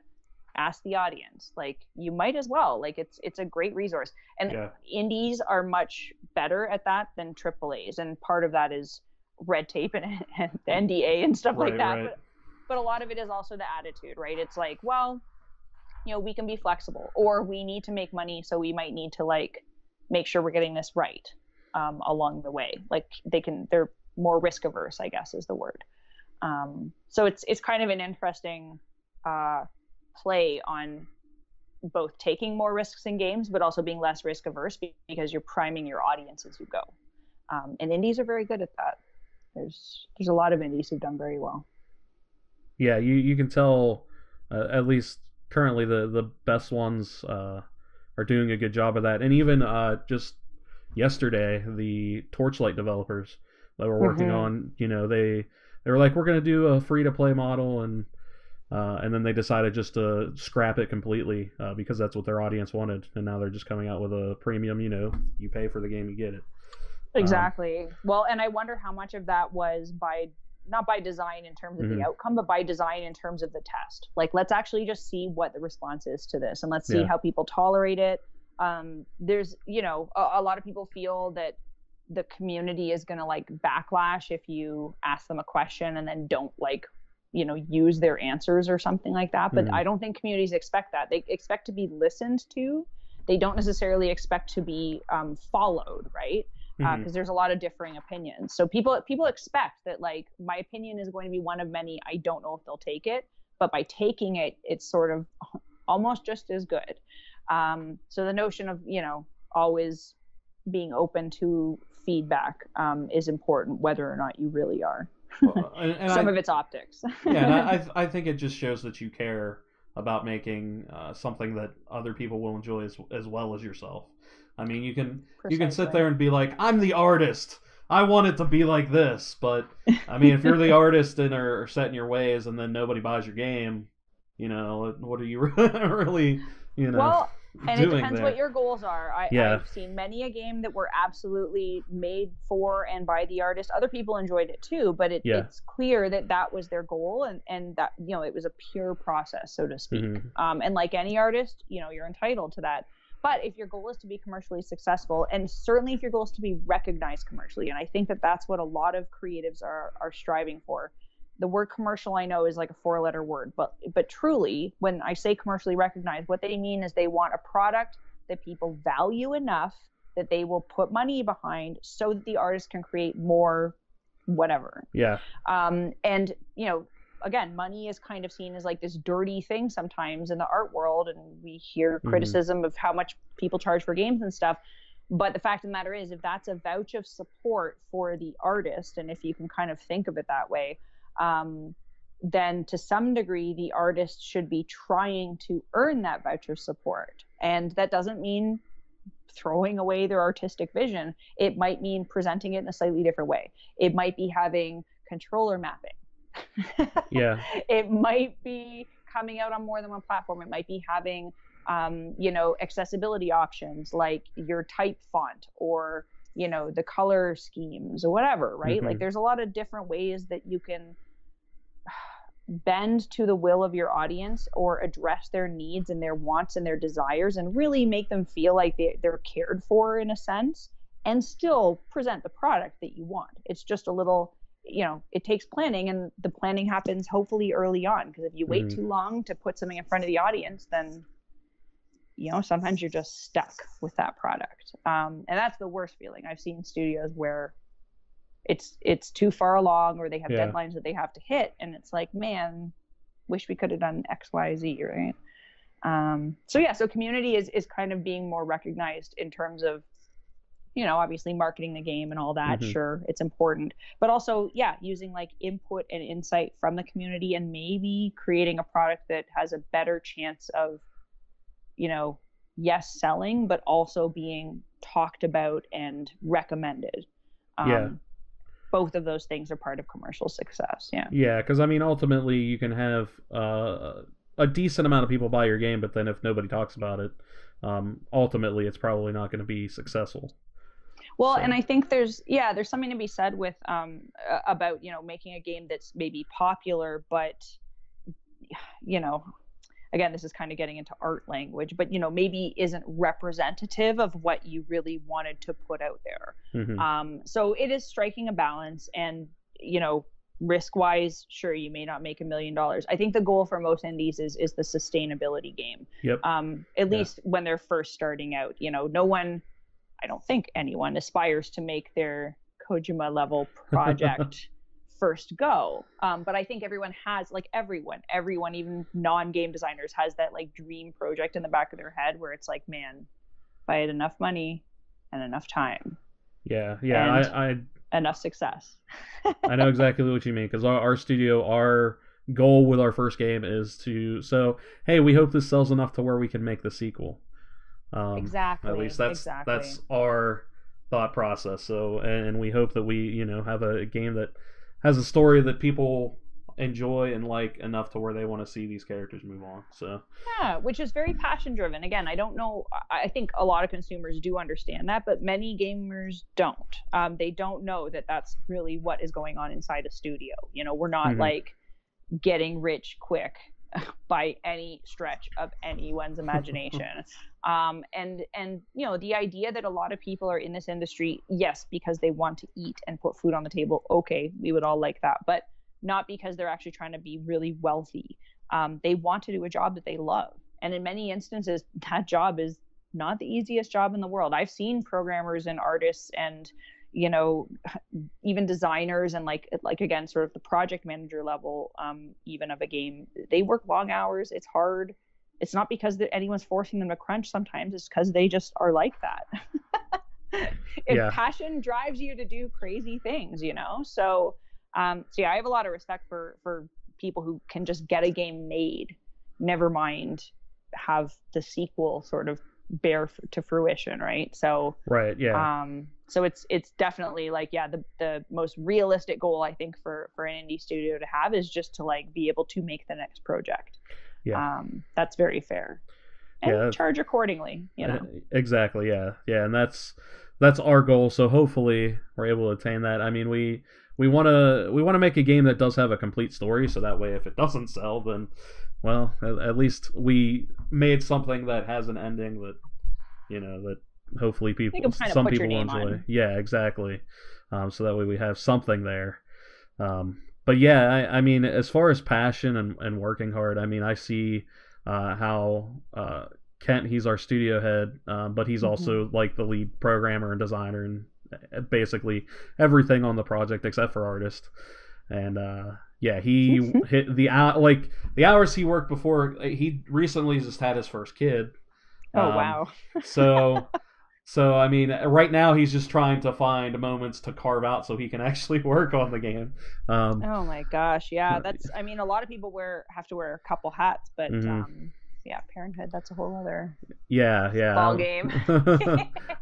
Ask the audience. Like, you might as well. Like, it's a great resource. And indies are much better at that than AAAs, and part of that is red tape and NDA and stuff like that. Right. But a lot of it is also the attitude, right? It's like, well, we can be flexible, or we need to make money, so we might need to like make sure we're getting this right along the way. Like, they're more risk averse, I guess is the word. So it's kind of an interesting play on both taking more risks in games, but also being less risk averse, because you're priming your audience as you go. And indies are very good at that. There's a lot of indies who've done very well. Yeah, you can tell, at least currently, the best ones are doing a good job of that. And even just yesterday, the Torchlight developers that were working on, they were like, we're going to do a free-to-play model, and then they decided just to scrap it completely because that's what their audience wanted. And now they're just coming out with a premium, you pay for the game, you get it. Exactly. Well, and I wonder how much of that was not by design in terms of the outcome, but by design in terms of the test. Like, let's actually just see what the response is to this, and let's see how people tolerate it. There's, a lot of people feel that the community is going to like backlash if you ask them a question and then don't like, use their answers or something like that. But I don't think communities expect that. They expect to be listened to. They don't necessarily expect to be followed, right? Because there's a lot of differing opinions. So people expect that, like, my opinion is going to be one of many. I don't know if they'll take it, but by taking it, it's sort of almost just as good. So the notion of, always being open to feedback is important, whether or not you really are. Well, and some of it's optics. Yeah, and I think it just shows that you care about making something that other people will enjoy as well as yourself. I mean, you can sit there and be like, I'm the artist, I want it to be like this. But I mean, if you're the artist and are set in your ways, and then nobody buys your game, what are you really, Well, and it depends there? What your goals are. I've seen many a game that were absolutely made for and by the artist. Other people enjoyed it too, but it's clear that was their goal, and that it was a pure process, so to speak. And like any artist, you're entitled to that. But if your goal is to be commercially successful, and certainly if your goal is to be recognized commercially, and I think that's what a lot of creatives are striving for. The word commercial, I know, is like a 4-letter word, but truly, when I say commercially recognized, what they mean is they want a product that people value enough that they will put money behind, so that the artist can create more whatever. Yeah. And again, money is kind of seen as like this dirty thing sometimes in the art world, and we hear criticism of how much people charge for games and stuff. But the fact of the matter is, if that's a vouch of support for the artist, and if you can kind of think of it that way, then to some degree, the artist should be trying to earn that voucher support. And that doesn't mean throwing away their artistic vision. It might mean presenting it in a slightly different way. It might be having controller mapping. Yeah. It might be coming out on more than one platform. It might be having, accessibility options like your type font or, the color schemes or whatever, right? Like there's a lot of different ways that you can bend to the will of your audience or address their needs and their wants and their desires and really make them feel like they're cared for in a sense, and still present the product that you want. It's just a little, it takes planning, and the planning happens hopefully early on, because if you wait too long to put something in front of the audience, then sometimes you're just stuck with that product. And that's the worst feeling. I've seen studios where it's too far along, or they have deadlines that they have to hit, and it's like, man, wish we could have done X, Y, Z, right? So community is kind of being more recognized in terms of, obviously marketing the game and all that. Sure, it's important, but also, using like input and insight from the community, and maybe creating a product that has a better chance of, yes, selling, but also being talked about and recommended. Both of those things are part of commercial success. Yeah, because ultimately you can have a decent amount of people buy your game, but then if nobody talks about it, ultimately it's probably not going to be successful. Well, and I think there's something to be said with about making a game that's maybe popular, but again, this is kind of getting into art language, but maybe isn't representative of what you really wanted to put out there. So it is striking a balance, and risk wise, sure, you may not make $1 million. I think the goal for most indies is the sustainability game. At least when they're first starting out. No one, I don't think anyone aspires to make their Kojima level project first go, but I think everyone has, like, everyone, even non-game designers, has that like dream project in the back of their head where it's like, man, if I had enough money and enough time, I enough success. I know exactly what you mean, because our studio, our goal with our first game is hey, we hope this sells enough to where we can make the sequel. Exactly. At least that's our thought process. So, and we hope that we have a game that has a story that people enjoy and like enough to where they want to see these characters move on. So which is very passion driven. Again, I don't know, I think a lot of consumers do understand that, but many gamers don't. They don't know that that's really what is going on inside a studio. We're not like getting rich quick by any stretch of anyone's imagination. And the idea that a lot of people are in this industry, yes, because they want to eat and put food on the table. Okay, we would all like that, but not because they're actually trying to be really wealthy. They want to do a job that they love. And in many instances, that job is not the easiest job in the world. I've seen programmers and artists and, even designers and like again, sort of the project manager level, even of a game, they work long hours. It's hard. It's not because anyone's forcing them to crunch. Sometimes it's because they just are like that. Passion drives you to do crazy things, So I have a lot of respect for people who can just get a game made, never mind have the sequel sort of bear to fruition, right? So so it's definitely like the most realistic goal I think for an indie studio to have is just to like be able to make the next project. That's very fair, and charge accordingly, Exactly. And that's our goal, so hopefully we're able to attain that. I mean, we want to make a game that does have a complete story, so that way if it doesn't sell, then well, at least we made something that has an ending that that hopefully some people will enjoy. On. Yeah, exactly. So that way we have something there. But I mean, as far as passion and working hard, I mean, I see how Kent, he's our studio head, but he's also like the lead programmer and designer and basically everything on the project except for artist. And Yeah, he hit the hours he worked before. He recently just had his first kid. Oh wow. So I mean, right now he's just trying to find moments to carve out so he can actually work on the game. Oh my gosh, yeah, that's. I mean, a lot of people have to wear a couple hats, but yeah, parenthood, that's a whole other ball game.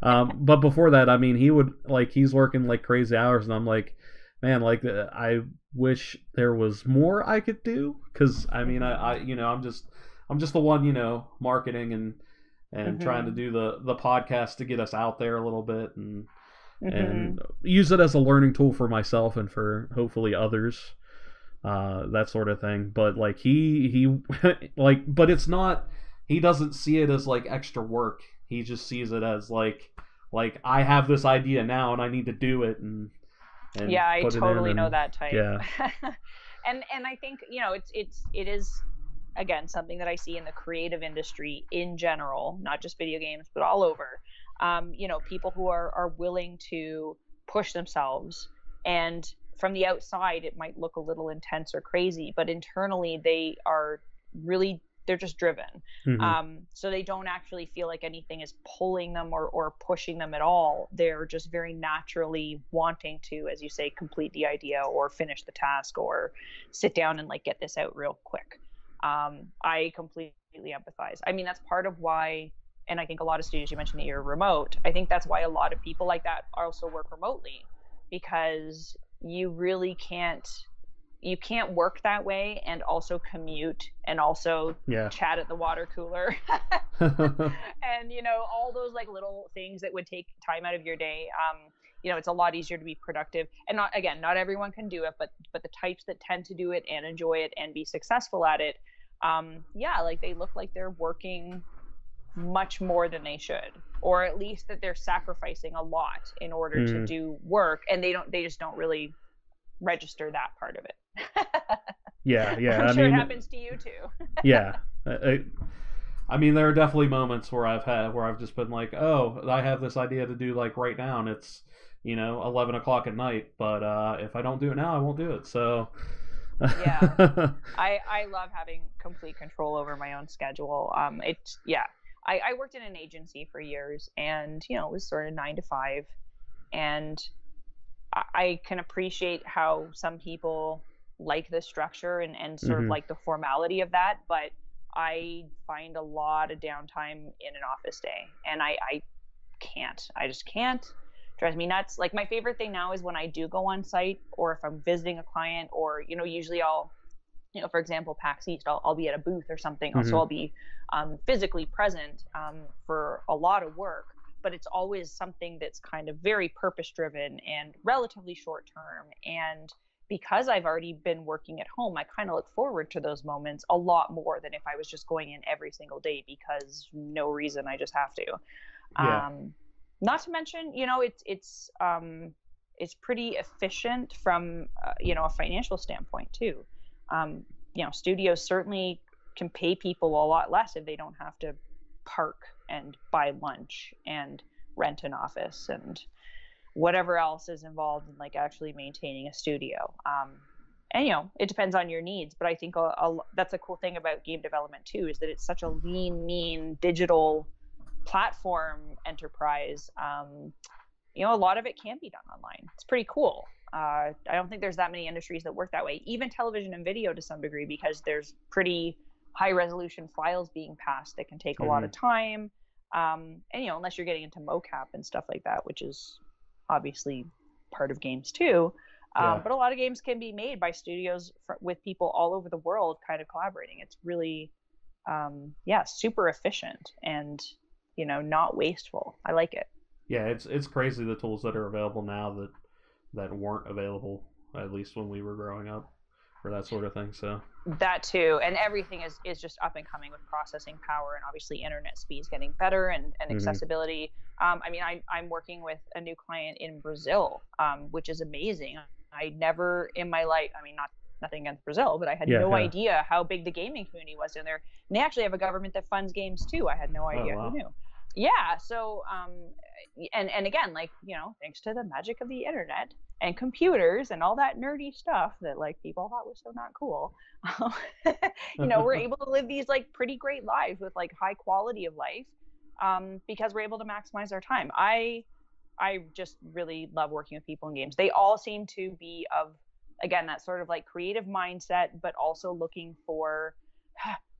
But before that, I mean, he's working like crazy hours, and I'm like, man, like I wish there was more I could do, because I mean, I'm just the one, marketing and trying to do the podcast to get us out there a little bit and use it as a learning tool for myself and for hopefully others, that sort of thing. But like he but it's not. He doesn't see it as like extra work. He just sees it as like I have this idea now and I need to do it and yeah, I totally know that type. Yeah. and I think it is, again, something that I see in the creative industry in general, not just video games, but all over. People who are willing to push themselves, and from the outside it might look a little intense or crazy, but internally they're just driven. So they don't actually feel like anything is pulling them or pushing them at all. They're just very naturally wanting to, as you say, complete the idea or finish the task or sit down and like get this out real quick. I completely empathize. I mean, that's part of why, and I think a lot of studios, you mentioned that you're remote, I think that's why a lot of people like that also work remotely, because you really can't work that way and also commute and also chat at the water cooler and all those like little things that would take time out of your day. It's a lot easier to be productive, and not everyone can do it, but the types that tend to do it and enjoy it and be successful at it, like they look like they're working much more than they should, or at least that they're sacrificing a lot in order to do work, and they just don't really register that part of it. yeah I'm sure it happens to you too. Yeah. I mean, there are definitely moments where I've just been like, oh, I have this idea to do like right now, and it's 11 o'clock at night, but if I don't do it now, I won't do it. So yeah. I love having complete control over my own schedule. I worked in an agency for years, and it was sort of 9 to 5, and I can appreciate how some people like the structure and sort of like the formality of that, but I find a lot of downtime in an office day, and I just can't. Drives me nuts. Like, my favorite thing now is when I do go on site, or if I'm visiting a client, or usually I'll, for example, PAX East, I'll be at a booth or something, so I'll be physically present for a lot of work, but it's always something that's kind of very purpose driven and relatively short term. And because I've already been working at home, I kind of look forward to those moments a lot more than if I was just going in every single day because no reason, I just have to. Yeah. Not to mention, it's pretty efficient from a financial standpoint too. Studios certainly can pay people a lot less if they don't have to park and buy lunch and rent an office and whatever else is involved in like actually maintaining a studio. And it depends on your needs, but I think that's a cool thing about game development too, is that it's such a lean, mean digital platform enterprise. A lot of it can be done online. It's pretty cool. I don't think there's that many industries that work that way, even television and video to some degree, because there's pretty high resolution files being passed that can take a lot of time. And unless you're getting into mocap and stuff like that, which is obviously part of games too. But a lot of games can be made by studios with people all over the world kind of collaborating. It's really, super efficient and, not wasteful. I like it. Yeah, it's crazy the tools that are available now that weren't available, at least when we were growing up, for that sort of thing. So that too, and everything is just up and coming with processing power, and obviously internet speeds getting better and accessibility. I'm working with a new client in Brazil, which is amazing. I never in my life, nothing against Brazil, but I had no idea how big the gaming community was in there. And they actually have a government that funds games too. I had no idea. Oh, wow. Who knew? Yeah. So, and again, like, thanks to the magic of the internet and computers and all that nerdy stuff that like people thought was so not cool, we're able to live these like pretty great lives with like high quality of life, because we're able to maximize our time. I just really love working with people in games. They all seem to be of, again, that sort of like creative mindset, but also looking for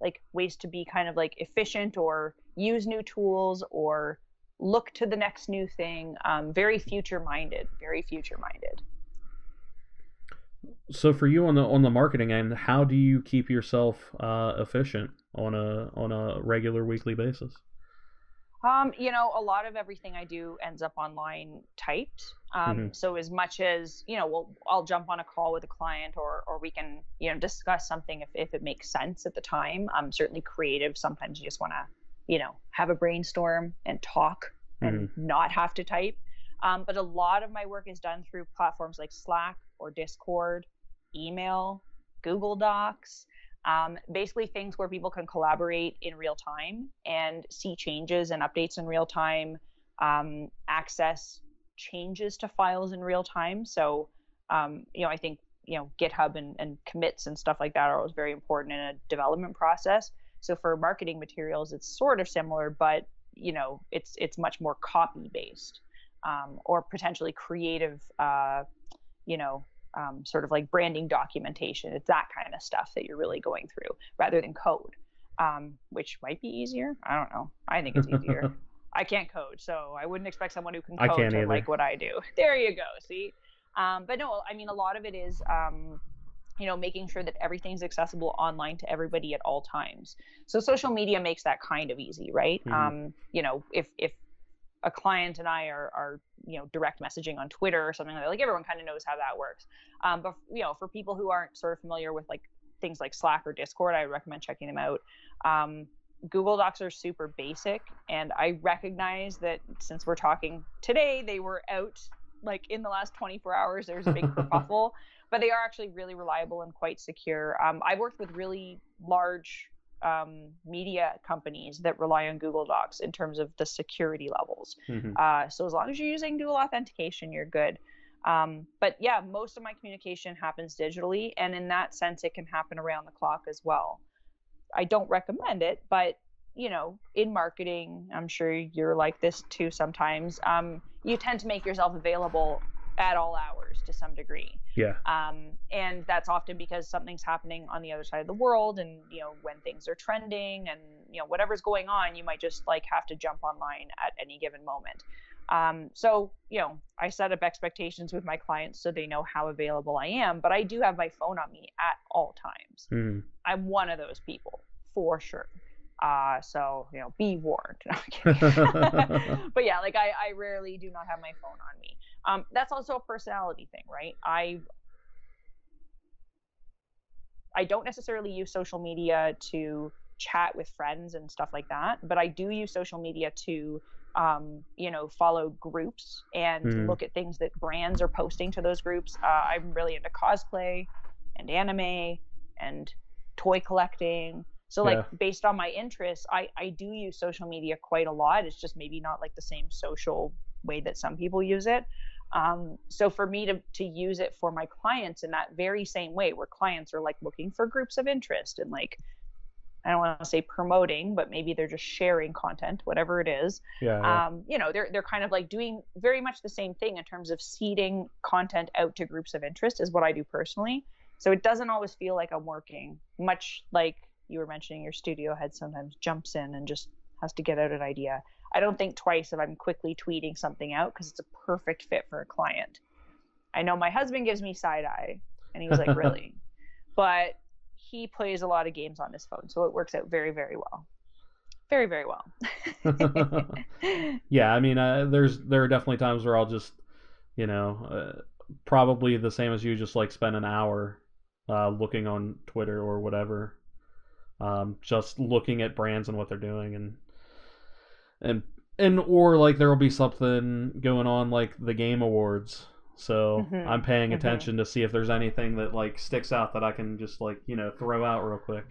like ways to be kind of like efficient or use new tools or look to the next new thing. Very future minded. So for you on the marketing end, how do you keep yourself efficient on a regular weekly basis? A lot of everything I do ends up online typed. So as much as, I'll jump on a call with a client or we can, discuss something if it makes sense at the time. Certainly creative. Sometimes you just want to, have a brainstorm and talk and not have to type. But a lot of my work is done through platforms like Slack or Discord, email, Google Docs. Basically things where people can collaborate in real time and see changes and updates in real time, access changes to files in real time. So, I think, GitHub and commits and stuff like that are always very important in a development process. So for marketing materials, it's sort of similar, but, it's much more copy based, or potentially creative, sort of like branding documentation. It's that kind of stuff that you're really going through rather than code, which might be easier. I don't know. I think it's easier. I can't code, so I wouldn't expect someone who can code to like what I do. There you go. See? But no, I mean, a lot of it is, making sure that everything's accessible online to everybody at all times. So social media makes that kind of easy, right? If a client and I are direct messaging on Twitter or something like everyone kind of knows how that works. But for people who aren't sort of familiar with like things like Slack or Discord, I recommend checking them out. Google Docs are super basic, and I recognize that since we're talking today, they were out like in the last 24 hours. There's a big kerfuffle, but they are actually really reliable and quite secure. I've worked with really large media companies that rely on Google Docs in terms of the security levels. So as long as you're using dual authentication, you're good. But yeah, most of my communication happens digitally, and in that sense, it can happen around the clock as well. I don't recommend it, but in marketing, I'm sure you're like this too sometimes. You tend to make yourself available at all hours to some degree. Yeah. And that's often because something's happening on the other side of the world, and when things are trending and whatever's going on, you might just like have to jump online at any given moment. So I set up expectations with my clients so they know how available I am, but I do have my phone on me at all times. I'm one of those people for sure. So be warned. But yeah, like I rarely do not have my phone on me. That's also a personality thing, right? I don't necessarily use social media to chat with friends and stuff like that, but I do use social media to follow groups and look at things that brands are posting to those groups. I'm really into cosplay and anime and toy collecting. So based on my interests, I do use social media quite a lot. It's just maybe not like the same social way that some people use it. So for me to use it for my clients in that very same way, where clients are like looking for groups of interest and like, I don't want to say promoting, but maybe they're just sharing content, whatever it is. Yeah. They're kind of like doing very much the same thing in terms of seeding content out to groups of interest is what I do personally. So it doesn't always feel like I'm working, much like you were mentioning your studio head sometimes jumps in and just has to get out an idea. I don't think twice if I'm quickly tweeting something out because it's a perfect fit for a client. I know my husband gives me side eye and he's like, really? But he plays a lot of games on his phone, so it works out very, very well. Very, very well. Yeah, I mean, there are definitely times where I'll just, probably the same as you, just like spend an hour looking on Twitter or whatever, just looking at brands and what they're doing, and or like there will be something going on like the Game Awards. So I'm paying attention to see if there's anything that like sticks out that I can just like, throw out real quick.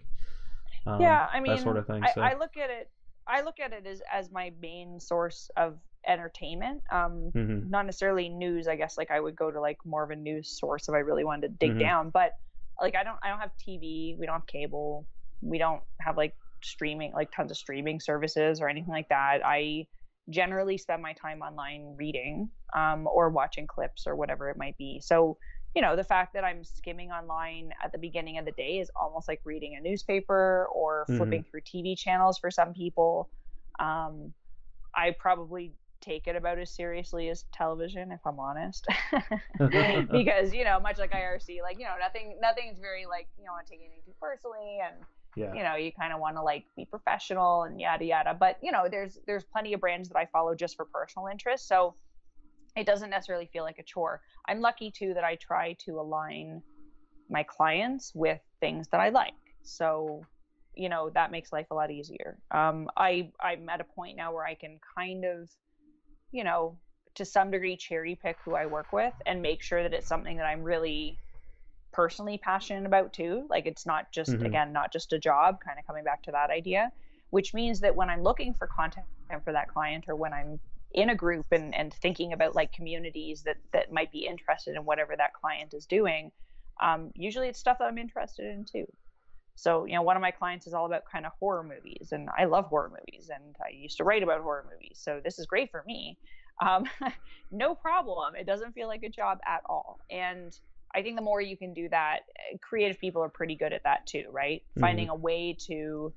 Yeah, I mean, that sort of thing. So. I look at it I look at it as my main source of entertainment. Not necessarily news, I guess. Like I would go to like more of a news source if I really wanted to dig down. But like I don't have TV. We don't have cable. We don't have like streaming, like tons of streaming services or anything like that. I generally spend my time online reading, or watching clips or whatever it might be. So, you know, the fact that I'm skimming online at the beginning of the day is almost like reading a newspaper or flipping through TV channels for some people. I probably take it about as seriously as television, if I'm honest, because, you know, much like IRC, like, you know, nothing's very like, you don't want to take anything too personally, and you know, you kind of want to like be professional and yada yada. But you know, there's plenty of brands that I follow just for personal interest, so it doesn't necessarily feel like a chore. I'm lucky too that I try to align my clients with things that I like, so you know, that makes life a lot easier. I'm at a point now where I can kind of, you know, to some degree cherry pick who I work with and make sure that it's something that I'm really personally passionate about too. Like it's not just again, not just a job, kind of coming back to that idea, which means that when I'm looking for content for that client, or when I'm in a group and thinking about like communities that might be interested in whatever that client is doing, usually it's stuff that I'm interested in too. So, you know, one of my clients is all about kind of horror movies, and I love horror movies, and I used to write about horror movies. So this is great for me. No problem. It doesn't feel like a job at all. And I think the more you can do that, creative people are pretty good at that too, right? Finding a way to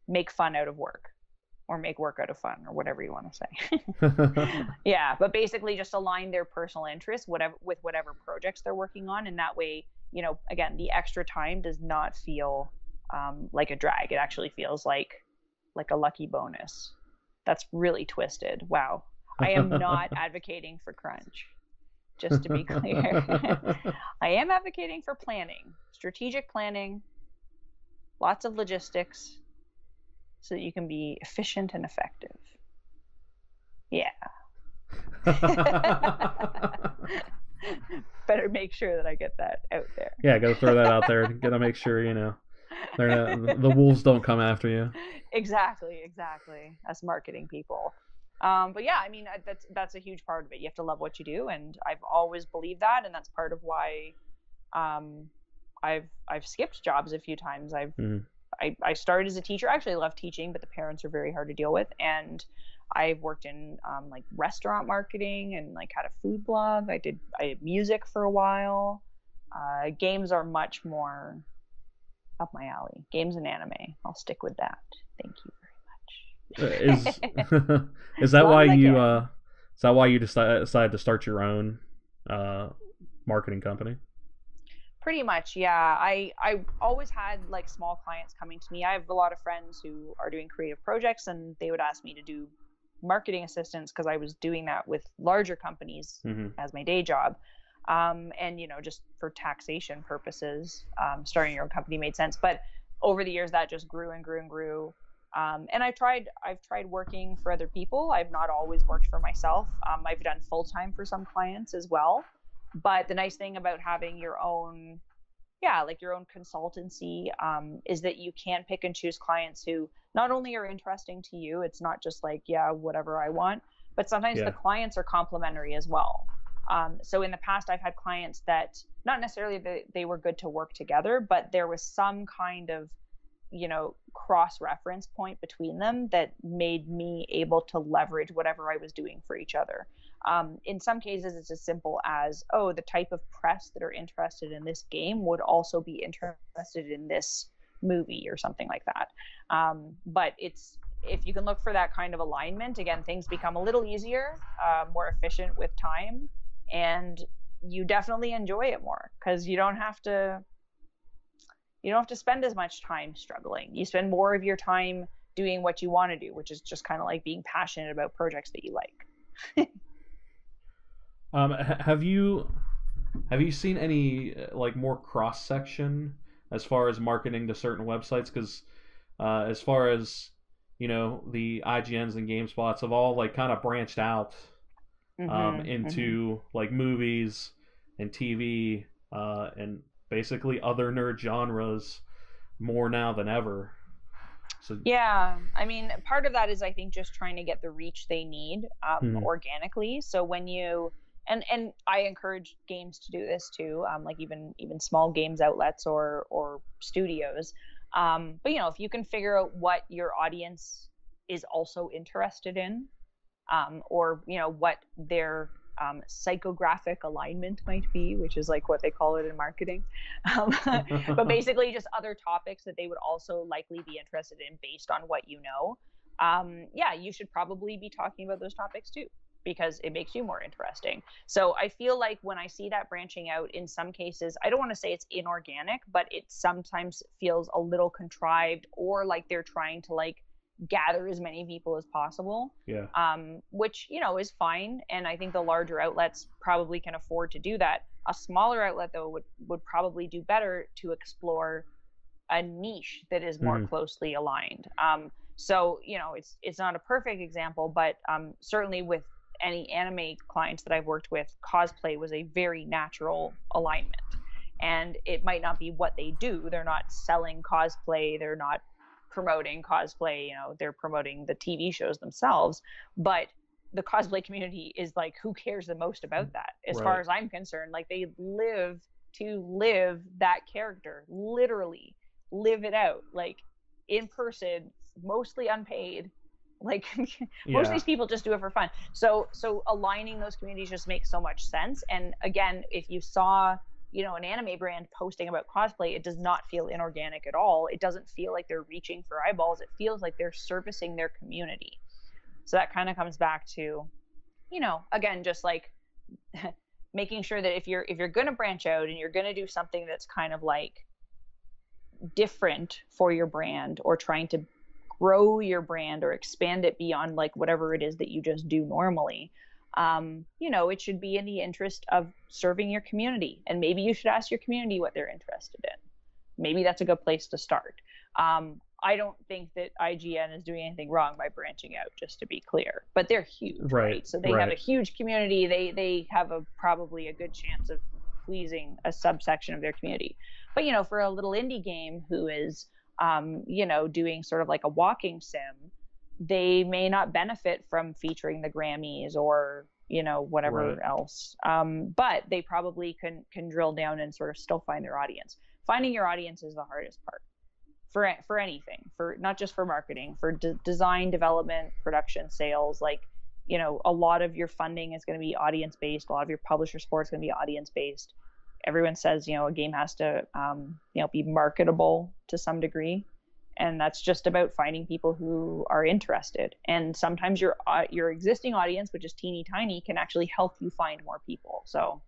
make fun out of work, or make work out of fun, or whatever you want to say. Yeah, but basically just align their personal interests with whatever projects they're working on, and that way, you know, again, the extra time does not feel like a drag. It actually feels like a lucky bonus. That's really twisted. Wow. I am not advocating for crunch, just to be clear. I am advocating for planning, strategic planning, lots of logistics, so that you can be efficient and effective. Yeah. Better make sure that I get that out there. Yeah, gotta throw that out there. Gotta make sure, you know, the wolves don't come after you. Exactly. Us marketing people. But yeah, I mean, that's a huge part of it. You have to love what you do, and I've always believed that, and that's part of why I've skipped jobs a few times. I started as a teacher. I actually love teaching, but the parents are very hard to deal with, and I've worked in like restaurant marketing, and like had a food blog. I did music for a while. Games are much more up my alley. Games and anime. I'll stick with that. Thank you very much. Is that why you decided to start your own marketing company? Pretty much, yeah. I always had like small clients coming to me. I have a lot of friends who are doing creative projects, and they would ask me to do marketing assistance because I was doing that with larger companies as my day job. And, you know, just for taxation purposes, starting your own company made sense. But over the years, that just grew and grew and grew. And I've tried working for other people. I've not always worked for myself. I've done full-time for some clients as well. But the nice thing about having your own, like your own consultancy, is that you can pick and choose clients who not only are interesting to you, it's not just like, whatever I want, but sometimes the clients are complementary as well. So in the past, I've had clients that not necessarily they were good to work together, but there was some kind of, you know, cross-reference point between them that made me able to leverage whatever I was doing for each other. In some cases, it's as simple as, the type of press that are interested in this game would also be interested in this movie or something like that. But if you can look for that kind of alignment, again, things become a little easier, more efficient with time, and you definitely enjoy it more because you don't have to spend as much time struggling. You spend more of your time doing what you want to do, which is just kind of like being passionate about projects that you like. Have you seen any like more cross section as far as marketing to certain websites? Because as far as, you know, the IGNs and GameSpots have all like kind of branched out into like movies and TV and basically other nerd genres more now than ever. So yeah, I mean, part of that is I think just trying to get the reach they need organically. So when you and I encourage games to do this too, like even small games outlets or studios. But if you can figure out what your audience is also interested in, or what their psychographic alignment might be, which is like what they call it in marketing. But basically just other topics that they would also likely be interested in based on what yeah, you should probably be talking about those topics too, because it makes you more interesting. So I feel like when I see that branching out, in some cases, I don't want to say it's inorganic, but it sometimes feels a little contrived, or like they're trying to like gather as many people as possible. Yeah. Which is fine, and I think the larger outlets probably can afford to do that. A smaller outlet though would probably do better to explore a niche that is more closely aligned. So it's not a perfect example, but certainly with any anime clients that I've worked with, cosplay was a very natural alignment. And it might not be what they do. They're not selling cosplay. They're not promoting cosplay. They're promoting the TV shows themselves. But the cosplay community is like, who cares the most about that? As far as I'm concerned, like they live to live that character, literally live it out, like in person, mostly unpaid. Like most of these people just do it for fun. So aligning those communities just makes so much sense. And again, if you saw an anime brand posting about cosplay, it does not feel inorganic at all. It doesn't feel like they're reaching for eyeballs. It feels like they're servicing their community. So that kind of comes back to again, just like making sure that if you're going to branch out and you're going to do something that's kind of like different for your brand, or trying to grow your brand or expand it beyond like whatever it is that you just do normally, it should be in the interest of serving your community. And maybe you should ask your community what they're interested in. Maybe that's a good place to start. I don't think that IGN is doing anything wrong by branching out, just to be clear, but they're huge, right? So they have a huge community. They have probably a good chance of pleasing a subsection of their community. But for a little indie game who is doing sort of like a walking sim, they may not benefit from featuring the Grammys or whatever else, but they probably can drill down and sort of still find their audience. Finding your audience is the hardest part for anything, for not just for marketing, for design, development, production, sales. Like a lot of your funding is going to be audience based. A lot of your publisher support is going to be audience based. Everyone says a game has to be marketable to some degree, and that's just about finding people who are interested. And sometimes your existing audience, which is teeny tiny, can actually help you find more people. So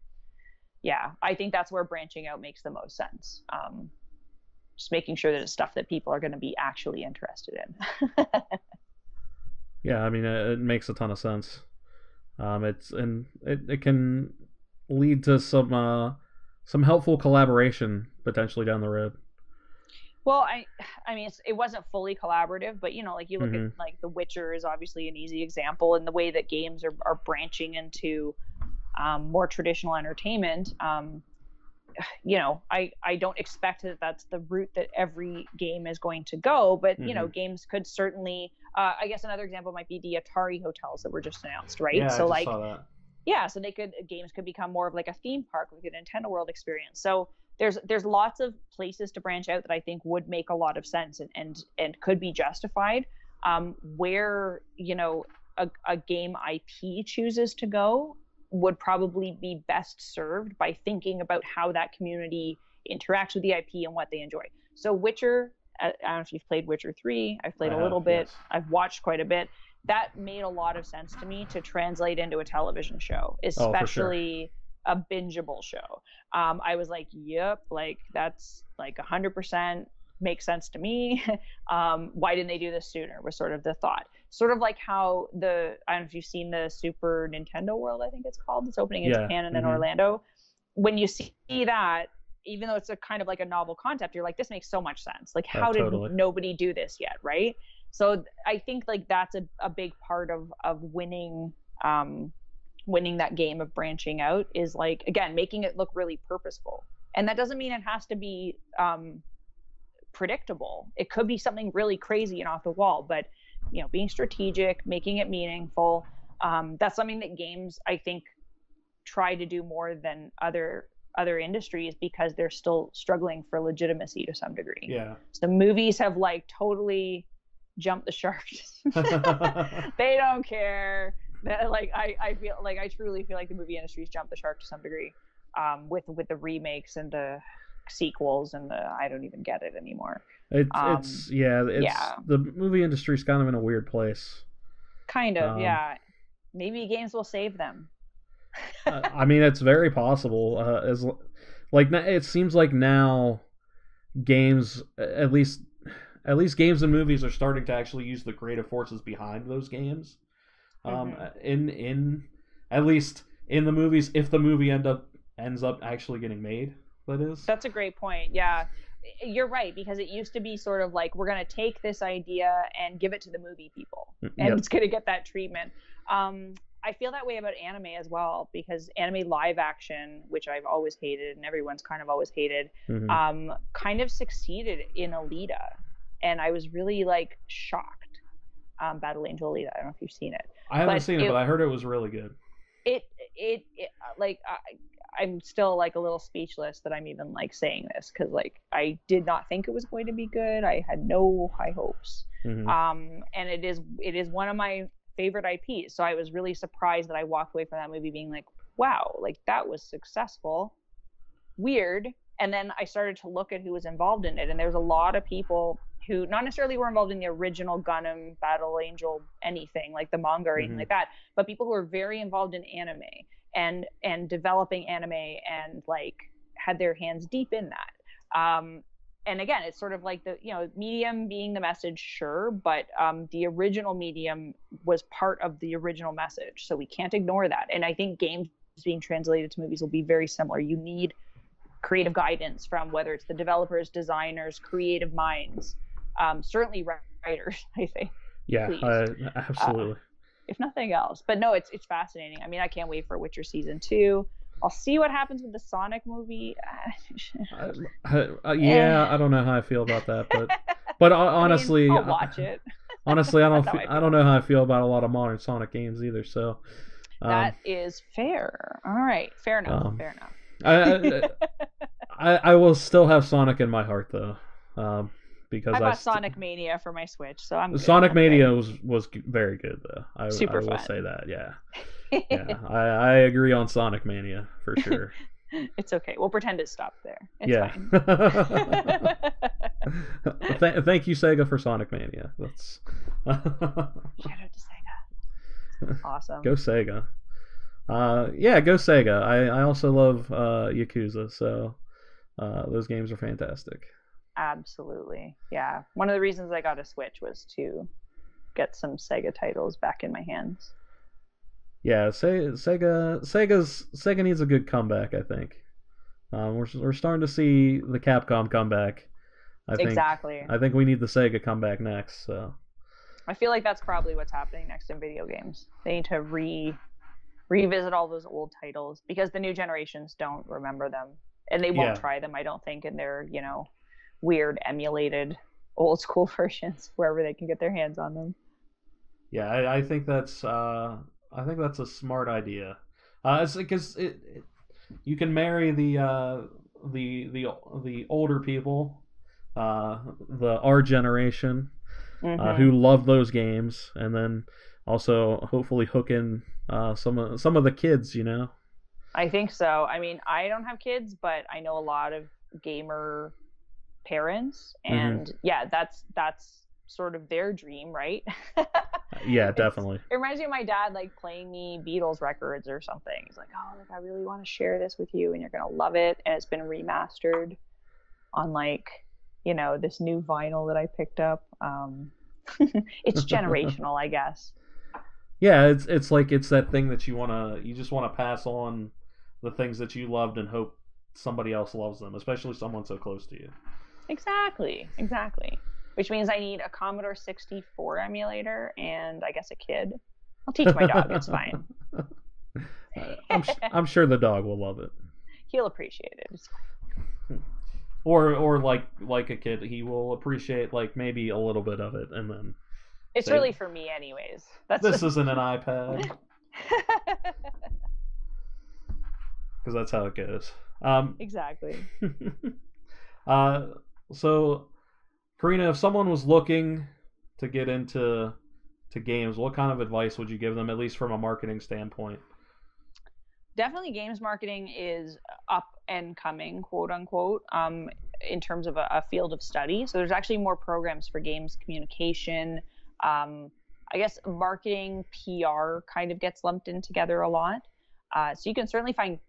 yeah, I think that's where branching out makes the most sense. Just making sure that it's stuff that people are going to be actually interested in. Yeah, I mean, it makes a ton of sense. It can lead to some helpful collaboration potentially down the road. Well, I mean, it wasn't fully collaborative, but like you look at like The Witcher is obviously an easy example, and the way that games are branching into more traditional entertainment. I don't expect that that's the route that every game is going to go, but games could certainly. I guess another example might be the Atari hotels that were just announced, right? Yeah, so I just saw that. Yeah, so games could become more of like a theme park, like a Nintendo World experience. So there's lots of places to branch out that I think would make a lot of sense and could be justified. Where a game IP chooses to go would probably be best served by thinking about how that community interacts with the IP and what they enjoy. So Witcher, I don't know if you've played Witcher 3. I've played a little bit. Yes. I've watched quite a bit. That made a lot of sense to me to translate into a television show, especially a bingeable show. I was like, yep, like that's like 100% makes sense to me. Why didn't they do this sooner was sort of the thought. Sort of like how I don't know if you've seen the Super Nintendo World, I think it's called. It's opening in Japan and then Orlando. When you see that, even though it's a kind of like a novel concept, you're like, this makes so much sense. Like, how did nobody do this yet, right? So I think like that's a big part of winning that game of branching out is like, again, making it look really purposeful. And that doesn't mean it has to be predictable. It could be something really crazy and off the wall, but being strategic, making it meaningful, that's something that games, I think, try to do more than other industries, because they're still struggling for legitimacy to some degree. Yeah. So movies have like totally jumped the shark. They don't care. Like I feel like, I truly feel like the movie industry's jumped the shark to some degree, with the remakes and the sequels and I don't even get it anymore. It's the movie industry's kind of in a weird place. Kind of, yeah. Maybe games will save them. I mean, it's very possible. It seems like now games, at least games and movies, are starting to actually use the creative forces behind those games. In at least in the movies, if the movie ends up actually getting made, that is. That's a great point. Yeah, you're right, because it used to be sort of like, we're going to take this idea and give it to the movie people, and it's going to get that treatment. I feel that way about anime as well, because anime live action, which I've always hated and everyone's kind of always hated, kind of succeeded in Alita, and I was really like shocked. Battle Angel Alita, I don't know if you've seen it. I haven't seen it, but I heard it was really good. It like, I'm still like a little speechless that I'm even like saying this, because like I did not think it was going to be good. I had no high hopes. And it is one of my favorite IPs, so I was really surprised that I walked away from that movie being like, wow, like that was successful. Weird. And then I started to look at who was involved in it, and there's a lot of people who not necessarily were involved in the original Gundam, Battle Angel, anything like the manga or anything like that, but people who were very involved in anime and developing anime and like had their hands deep in that. And again, it's sort of like the medium being the message, sure, but the original medium was part of the original message, so we can't ignore that. And I think games being translated to movies will be very similar. You need creative guidance from whether it's the developers, designers, creative minds, certainly writers, I think. Yeah, absolutely. If nothing else. But no, it's fascinating. I mean, I can't wait for Witcher Season 2. I'll see what happens with the Sonic movie. Yeah, I don't know how I feel about that, but honestly, I'll watch it. Honestly, I don't know how I feel about a lot of modern Sonic games either. So that is fair. All right, fair enough. Fair enough. I will still have Sonic in my heart though, because I bought Sonic Mania for my Switch, so I'm good. Sonic Mania was very good though. I will fun. say that. Yeah. Yeah, I agree on Sonic Mania for sure. It's okay. We'll pretend it stopped there. It's fine. Thank you, Sega, for Sonic Mania. That's shout out to Sega. Awesome. Go Sega. Yeah, go Sega. I also love Yakuza, so those games are fantastic. Absolutely. Yeah. One of the reasons I got a Switch was to get some Sega titles back in my hands. Yeah, Sega needs a good comeback, I think. We're starting to see the Capcom comeback. Exactly. I think we need the Sega comeback next. So I feel like that's probably what's happening next in video games. They need to revisit all those old titles, because the new generations don't remember them, and they won't try them, I don't think, in their weird emulated old school versions wherever they can get their hands on them. Yeah, I think that's a smart idea. It's because you can marry the older people, our generation, who love those games, and then also hopefully hook in some of the kids. I think so. I mean, I don't have kids, but I know a lot of gamer parents, and that's sort of their dream, right? Yeah, definitely. It reminds me of my dad like playing me Beatles records or something. He's like, oh, like I really want to share this with you and you're gonna love it, and it's been remastered on like this new vinyl that I picked up. It's generational, I guess. Yeah, it's like it's that thing that you just want to pass on the things that you loved and hope somebody else loves them, especially someone so close to you. Exactly. Which means I need a Commodore 64 emulator and I guess a kid. I'll teach my dog. It's fine. I'm sure the dog will love it. He'll appreciate it. It's fine. or like a kid, he will appreciate like maybe a little bit of it, and then it's really for me anyways. This isn't an iPad. Because that's how it goes. Exactly. So, Corina, if someone was looking to get into games, what kind of advice would you give them, at least from a marketing standpoint? Definitely games marketing is up and coming, quote unquote, in terms of a field of study. So there's actually more programs for games communication. I guess marketing, PR kind of gets lumped in together a lot. So you can certainly find,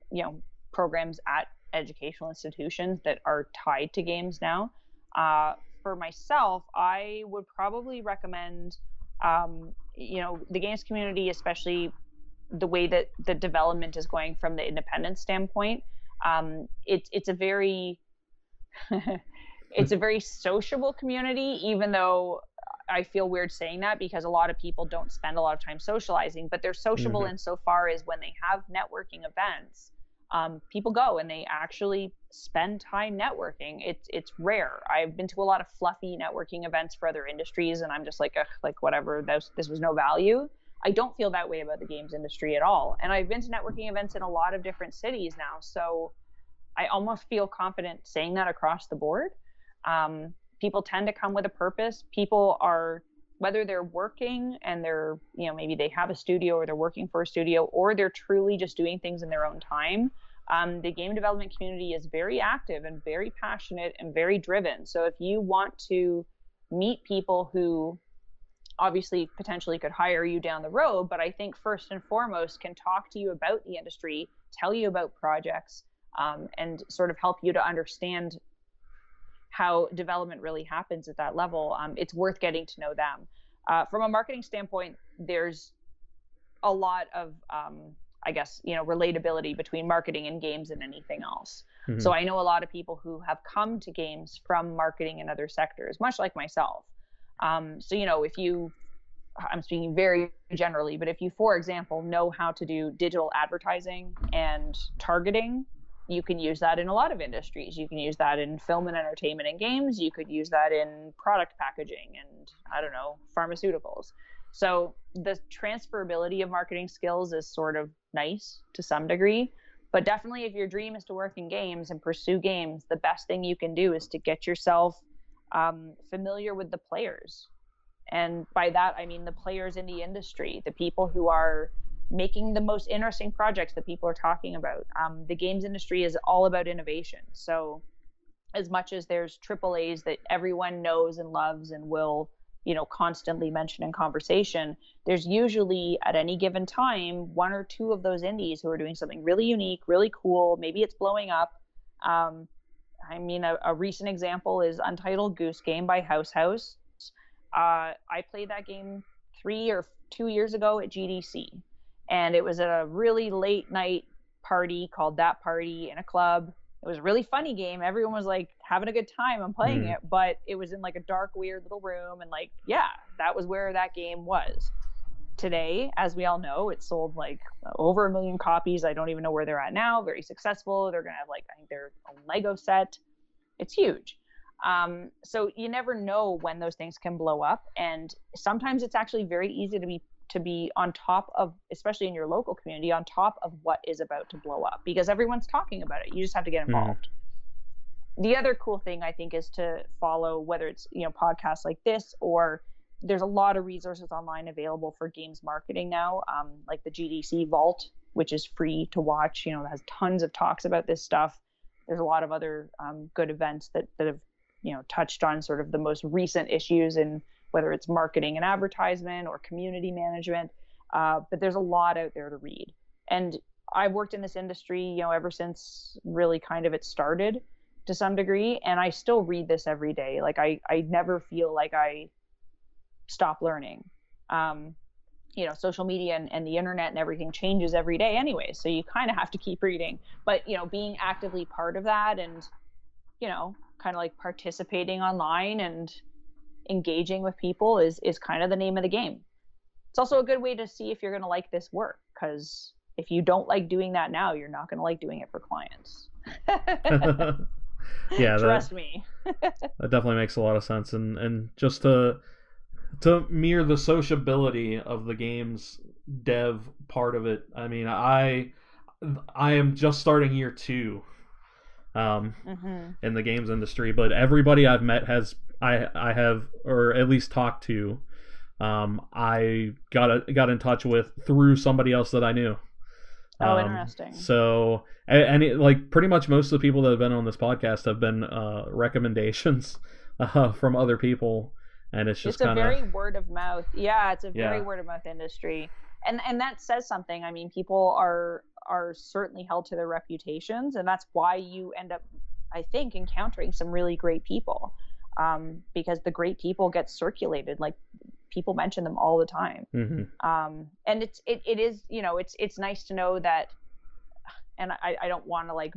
programs at educational institutions that are tied to games now. For myself, I would probably recommend, the games community, especially the way that the development is going from the independent standpoint. It's a very it's a very sociable community, even though I feel weird saying that because a lot of people don't spend a lot of time socializing, but they're sociable insofar as when they have networking events, people go and they actually spend time networking. It's rare. I've been to a lot of fluffy networking events for other industries, and I'm just like whatever. This was no value. I don't feel that way about the games industry at all. And I've been to networking events in a lot of different cities now, so I almost feel confident saying that across the board. People tend to come with a purpose. People are, whether they're working and they're, maybe they have a studio or they're working for a studio, or they're truly just doing things in their own time. The game development community is very active and very passionate and very driven. So if you want to meet people who obviously potentially could hire you down the road, but I think first and foremost can talk to you about the industry, tell you about projects, and sort of help you to understand how development really happens at that level, it's worth getting to know them. From a marketing standpoint, there's a lot of, relatability between marketing and games and anything else. So I know a lot of people who have come to games from marketing in other sectors, much like myself. If you, I'm speaking very generally, but if you, for example, know how to do digital advertising and targeting, you can use that in a lot of industries. You can use that in film and entertainment and games. You could use that in product packaging and, pharmaceuticals. So the transferability of marketing skills is sort of nice to some degree. But definitely if your dream is to work in games and pursue games, the best thing you can do is to get yourself familiar with the players. And by that, I mean the players in the industry, the people who are making the most interesting projects that people are talking about. The games industry is all about innovation. So as much as there's AAAs that everyone knows and loves and will, constantly mention in conversation, there's usually at any given time one or two of those indies who are doing something really unique, really cool. Maybe it's blowing up. A recent example is Untitled Goose Game by House. I played that game 3 or 2 years ago at GDC. And it was at a really late night party called That Party in a club. It was a really funny game. Everyone was like having a good time on playing it, but it was in like a dark, weird little room. And that was where that game was. Today, as we all know, it sold like over 1 million copies. I don't even know where they're at now. Very successful. They're going to have I think their own Lego set. It's huge. So you never know when those things can blow up. And sometimes it's actually very easy to be on top of, especially in your local community, on top of what is about to blow up because everyone's talking about it. You just have to get involved. The other cool thing I think is to follow, whether it's, podcasts like this, or there's a lot of resources online available for games marketing now, like the GDC Vault, which is free to watch, that has tons of talks about this stuff. There's a lot of other good events that have, touched on sort of the most recent issues in whether it's marketing and advertisement or community management. But there's a lot out there to read. And I've worked in this industry, ever since really kind of it started to some degree. And I still read this every day. Like I never feel like I stop learning. Social media and the internet and everything changes every day anyway. So you kind of have to keep reading, but, being actively part of that and, kind of like participating online and engaging with people is kind of the name of the game. It's also a good way to see if you're going to like this work, because if you don't like doing that now, you're not going to like doing it for clients. Yeah, trust me. That definitely makes a lot of sense, and just to mirror the sociability of the game's dev part of it. I mean, I am just starting year 2 in the games industry, but everybody I've met I have, or at least talked to, I got in touch with through somebody else that I knew. Interesting. So, like pretty much most of the people that have been on this podcast have been recommendations from other people, and it's just a very word of mouth. Yeah, it's a very word of mouth industry, and that says something. I mean, people are certainly held to their reputations, and that's why you end up, I think, encountering some really great people, because the great people get circulated. Like, people mention them all the time. And it is, it's nice to know that, and I don't want to like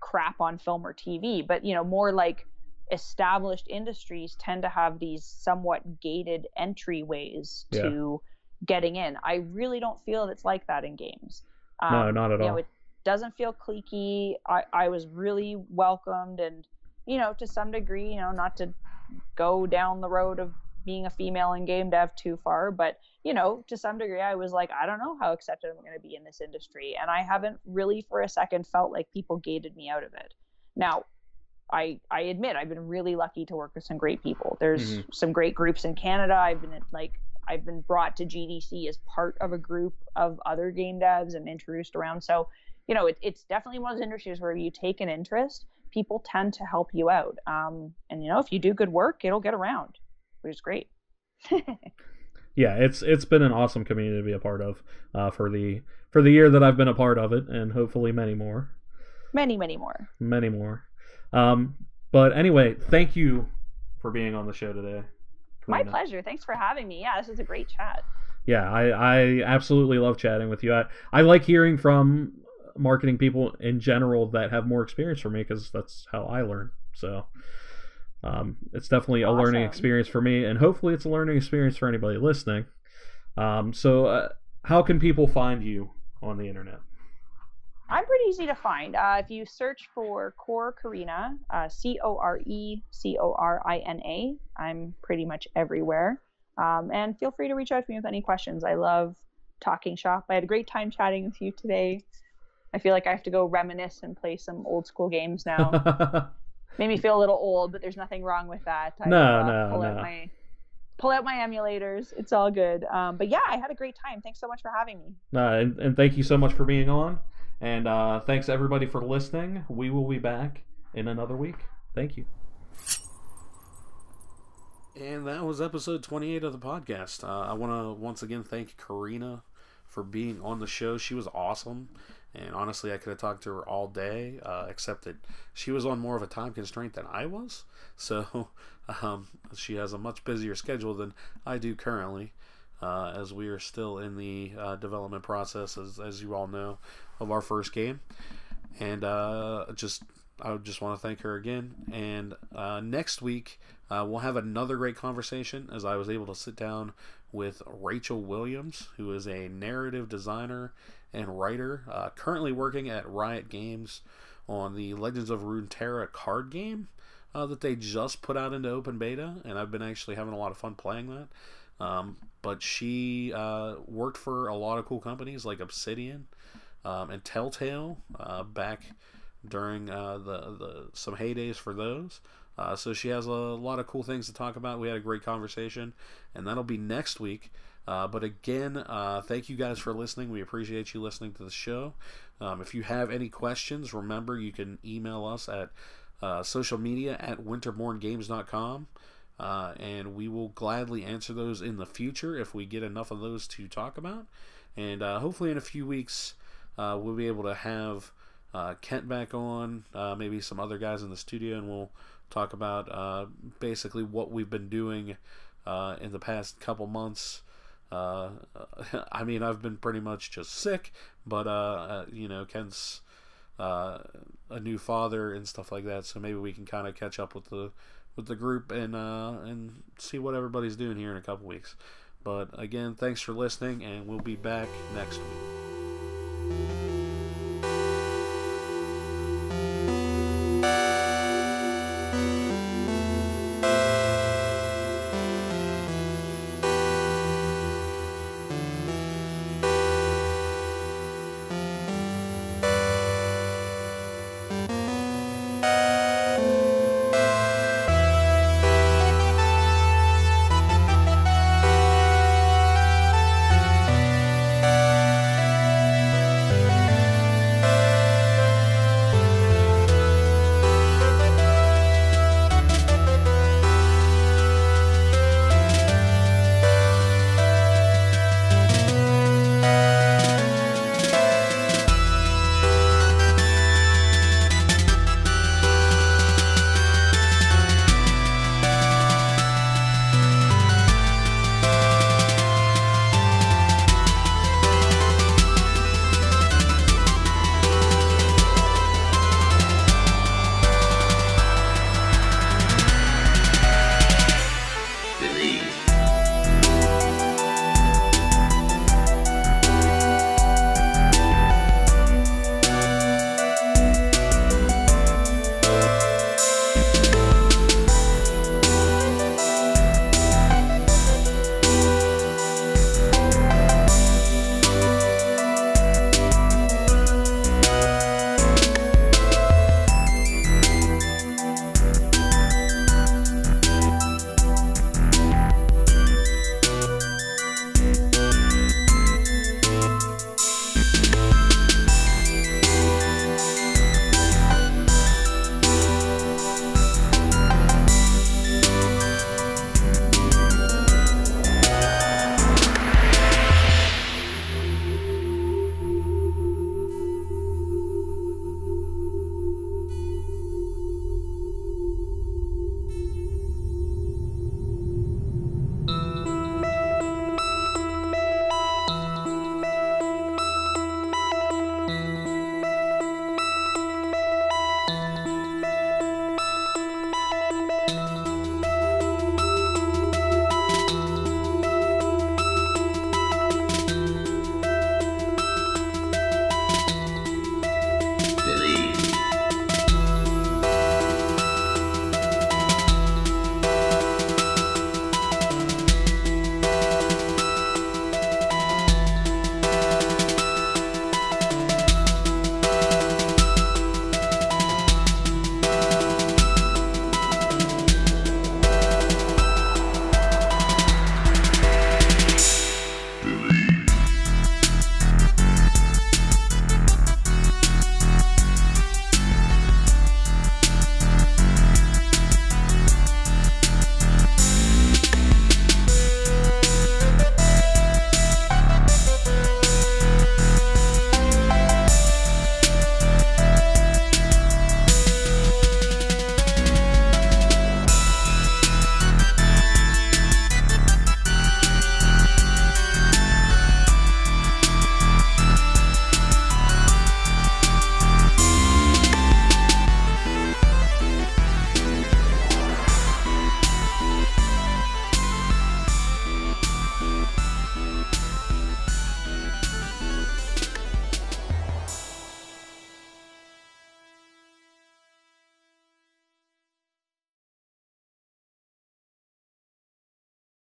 crap on film or TV, but more like established industries tend to have these somewhat gated entryways to getting in. I really don't feel it's like that in games. No, not at all. It doesn't feel cliquey. I was really welcomed, and to some degree, not to go down the road of being a female in game dev too far, but to some degree I was like, I don't know how accepted I'm going to be in this industry, and I haven't really for a second felt like people gated me out of it. Now, I admit I've been really lucky to work with some great people. There's some great groups in Canada. I've been brought to GDC as part of a group of other game devs and introduced around. So, it's definitely one of those industries where you take an interest, people tend to help you out. And if you do good work, it'll get around, which is great. Yeah, it's been an awesome community to be a part of for the year that I've been a part of it, and hopefully many more. Many more. But anyway, thank you for being on the show today, Corina. My pleasure. Thanks for having me. Yeah, this was a great chat. Yeah, I absolutely love chatting with you. I like hearing from marketing people in general that have more experience for me, because that's how I learn. So it's definitely a learning experience for me, and hopefully it's a learning experience for anybody listening. So how can people find you on the internet? I'm pretty easy to find. If you search for Corina, Corina, I'm pretty much everywhere. And feel free to reach out to me with any questions. I love talking shop. I had a great time chatting with you today. I feel like I have to go reminisce and play some old school games now. Made me feel a little old, but there's nothing wrong with that. Pull out my emulators. It's all good. But yeah, I had a great time. Thanks so much for having me. And thank you so much for being on. And thanks everybody for listening. We will be back in another week. Thank you. And that was episode 28 of the podcast. I want to once again thank Corina for being on the show. She was awesome. And honestly, I could have talked to her all day, except that she was on more of a time constraint than I was. So she has a much busier schedule than I do currently, as we are still in the development process, as you all know, of our first game. And I just want to thank her again. And next week, we'll have another great conversation, as I was able to sit down with Rachel Williams, who is a narrative designer and writer, currently working at Riot Games on the Legends of Runeterra card game that they just put out into open beta, and I've been actually having a lot of fun playing that. But she worked for a lot of cool companies like Obsidian and Telltale back during some heydays for those. So she has a lot of cool things to talk about. We had a great conversation, and that'll be next week. But again, thank you guys for listening. We appreciate you listening to the show. If you have any questions, remember you can email us at social media at winterborngames.com. And we will gladly answer those in the future if we get enough of those to talk about. And hopefully in a few weeks, we'll be able to have Kent back on, maybe some other guys in the studio, and we'll talk about basically what we've been doing in the past couple months. I mean, I've been pretty much just sick, but Kent's a new father and stuff like that, so maybe we can kind of catch up with the group and see what everybody's doing here in a couple weeks. But again, thanks for listening, and we'll be back next week.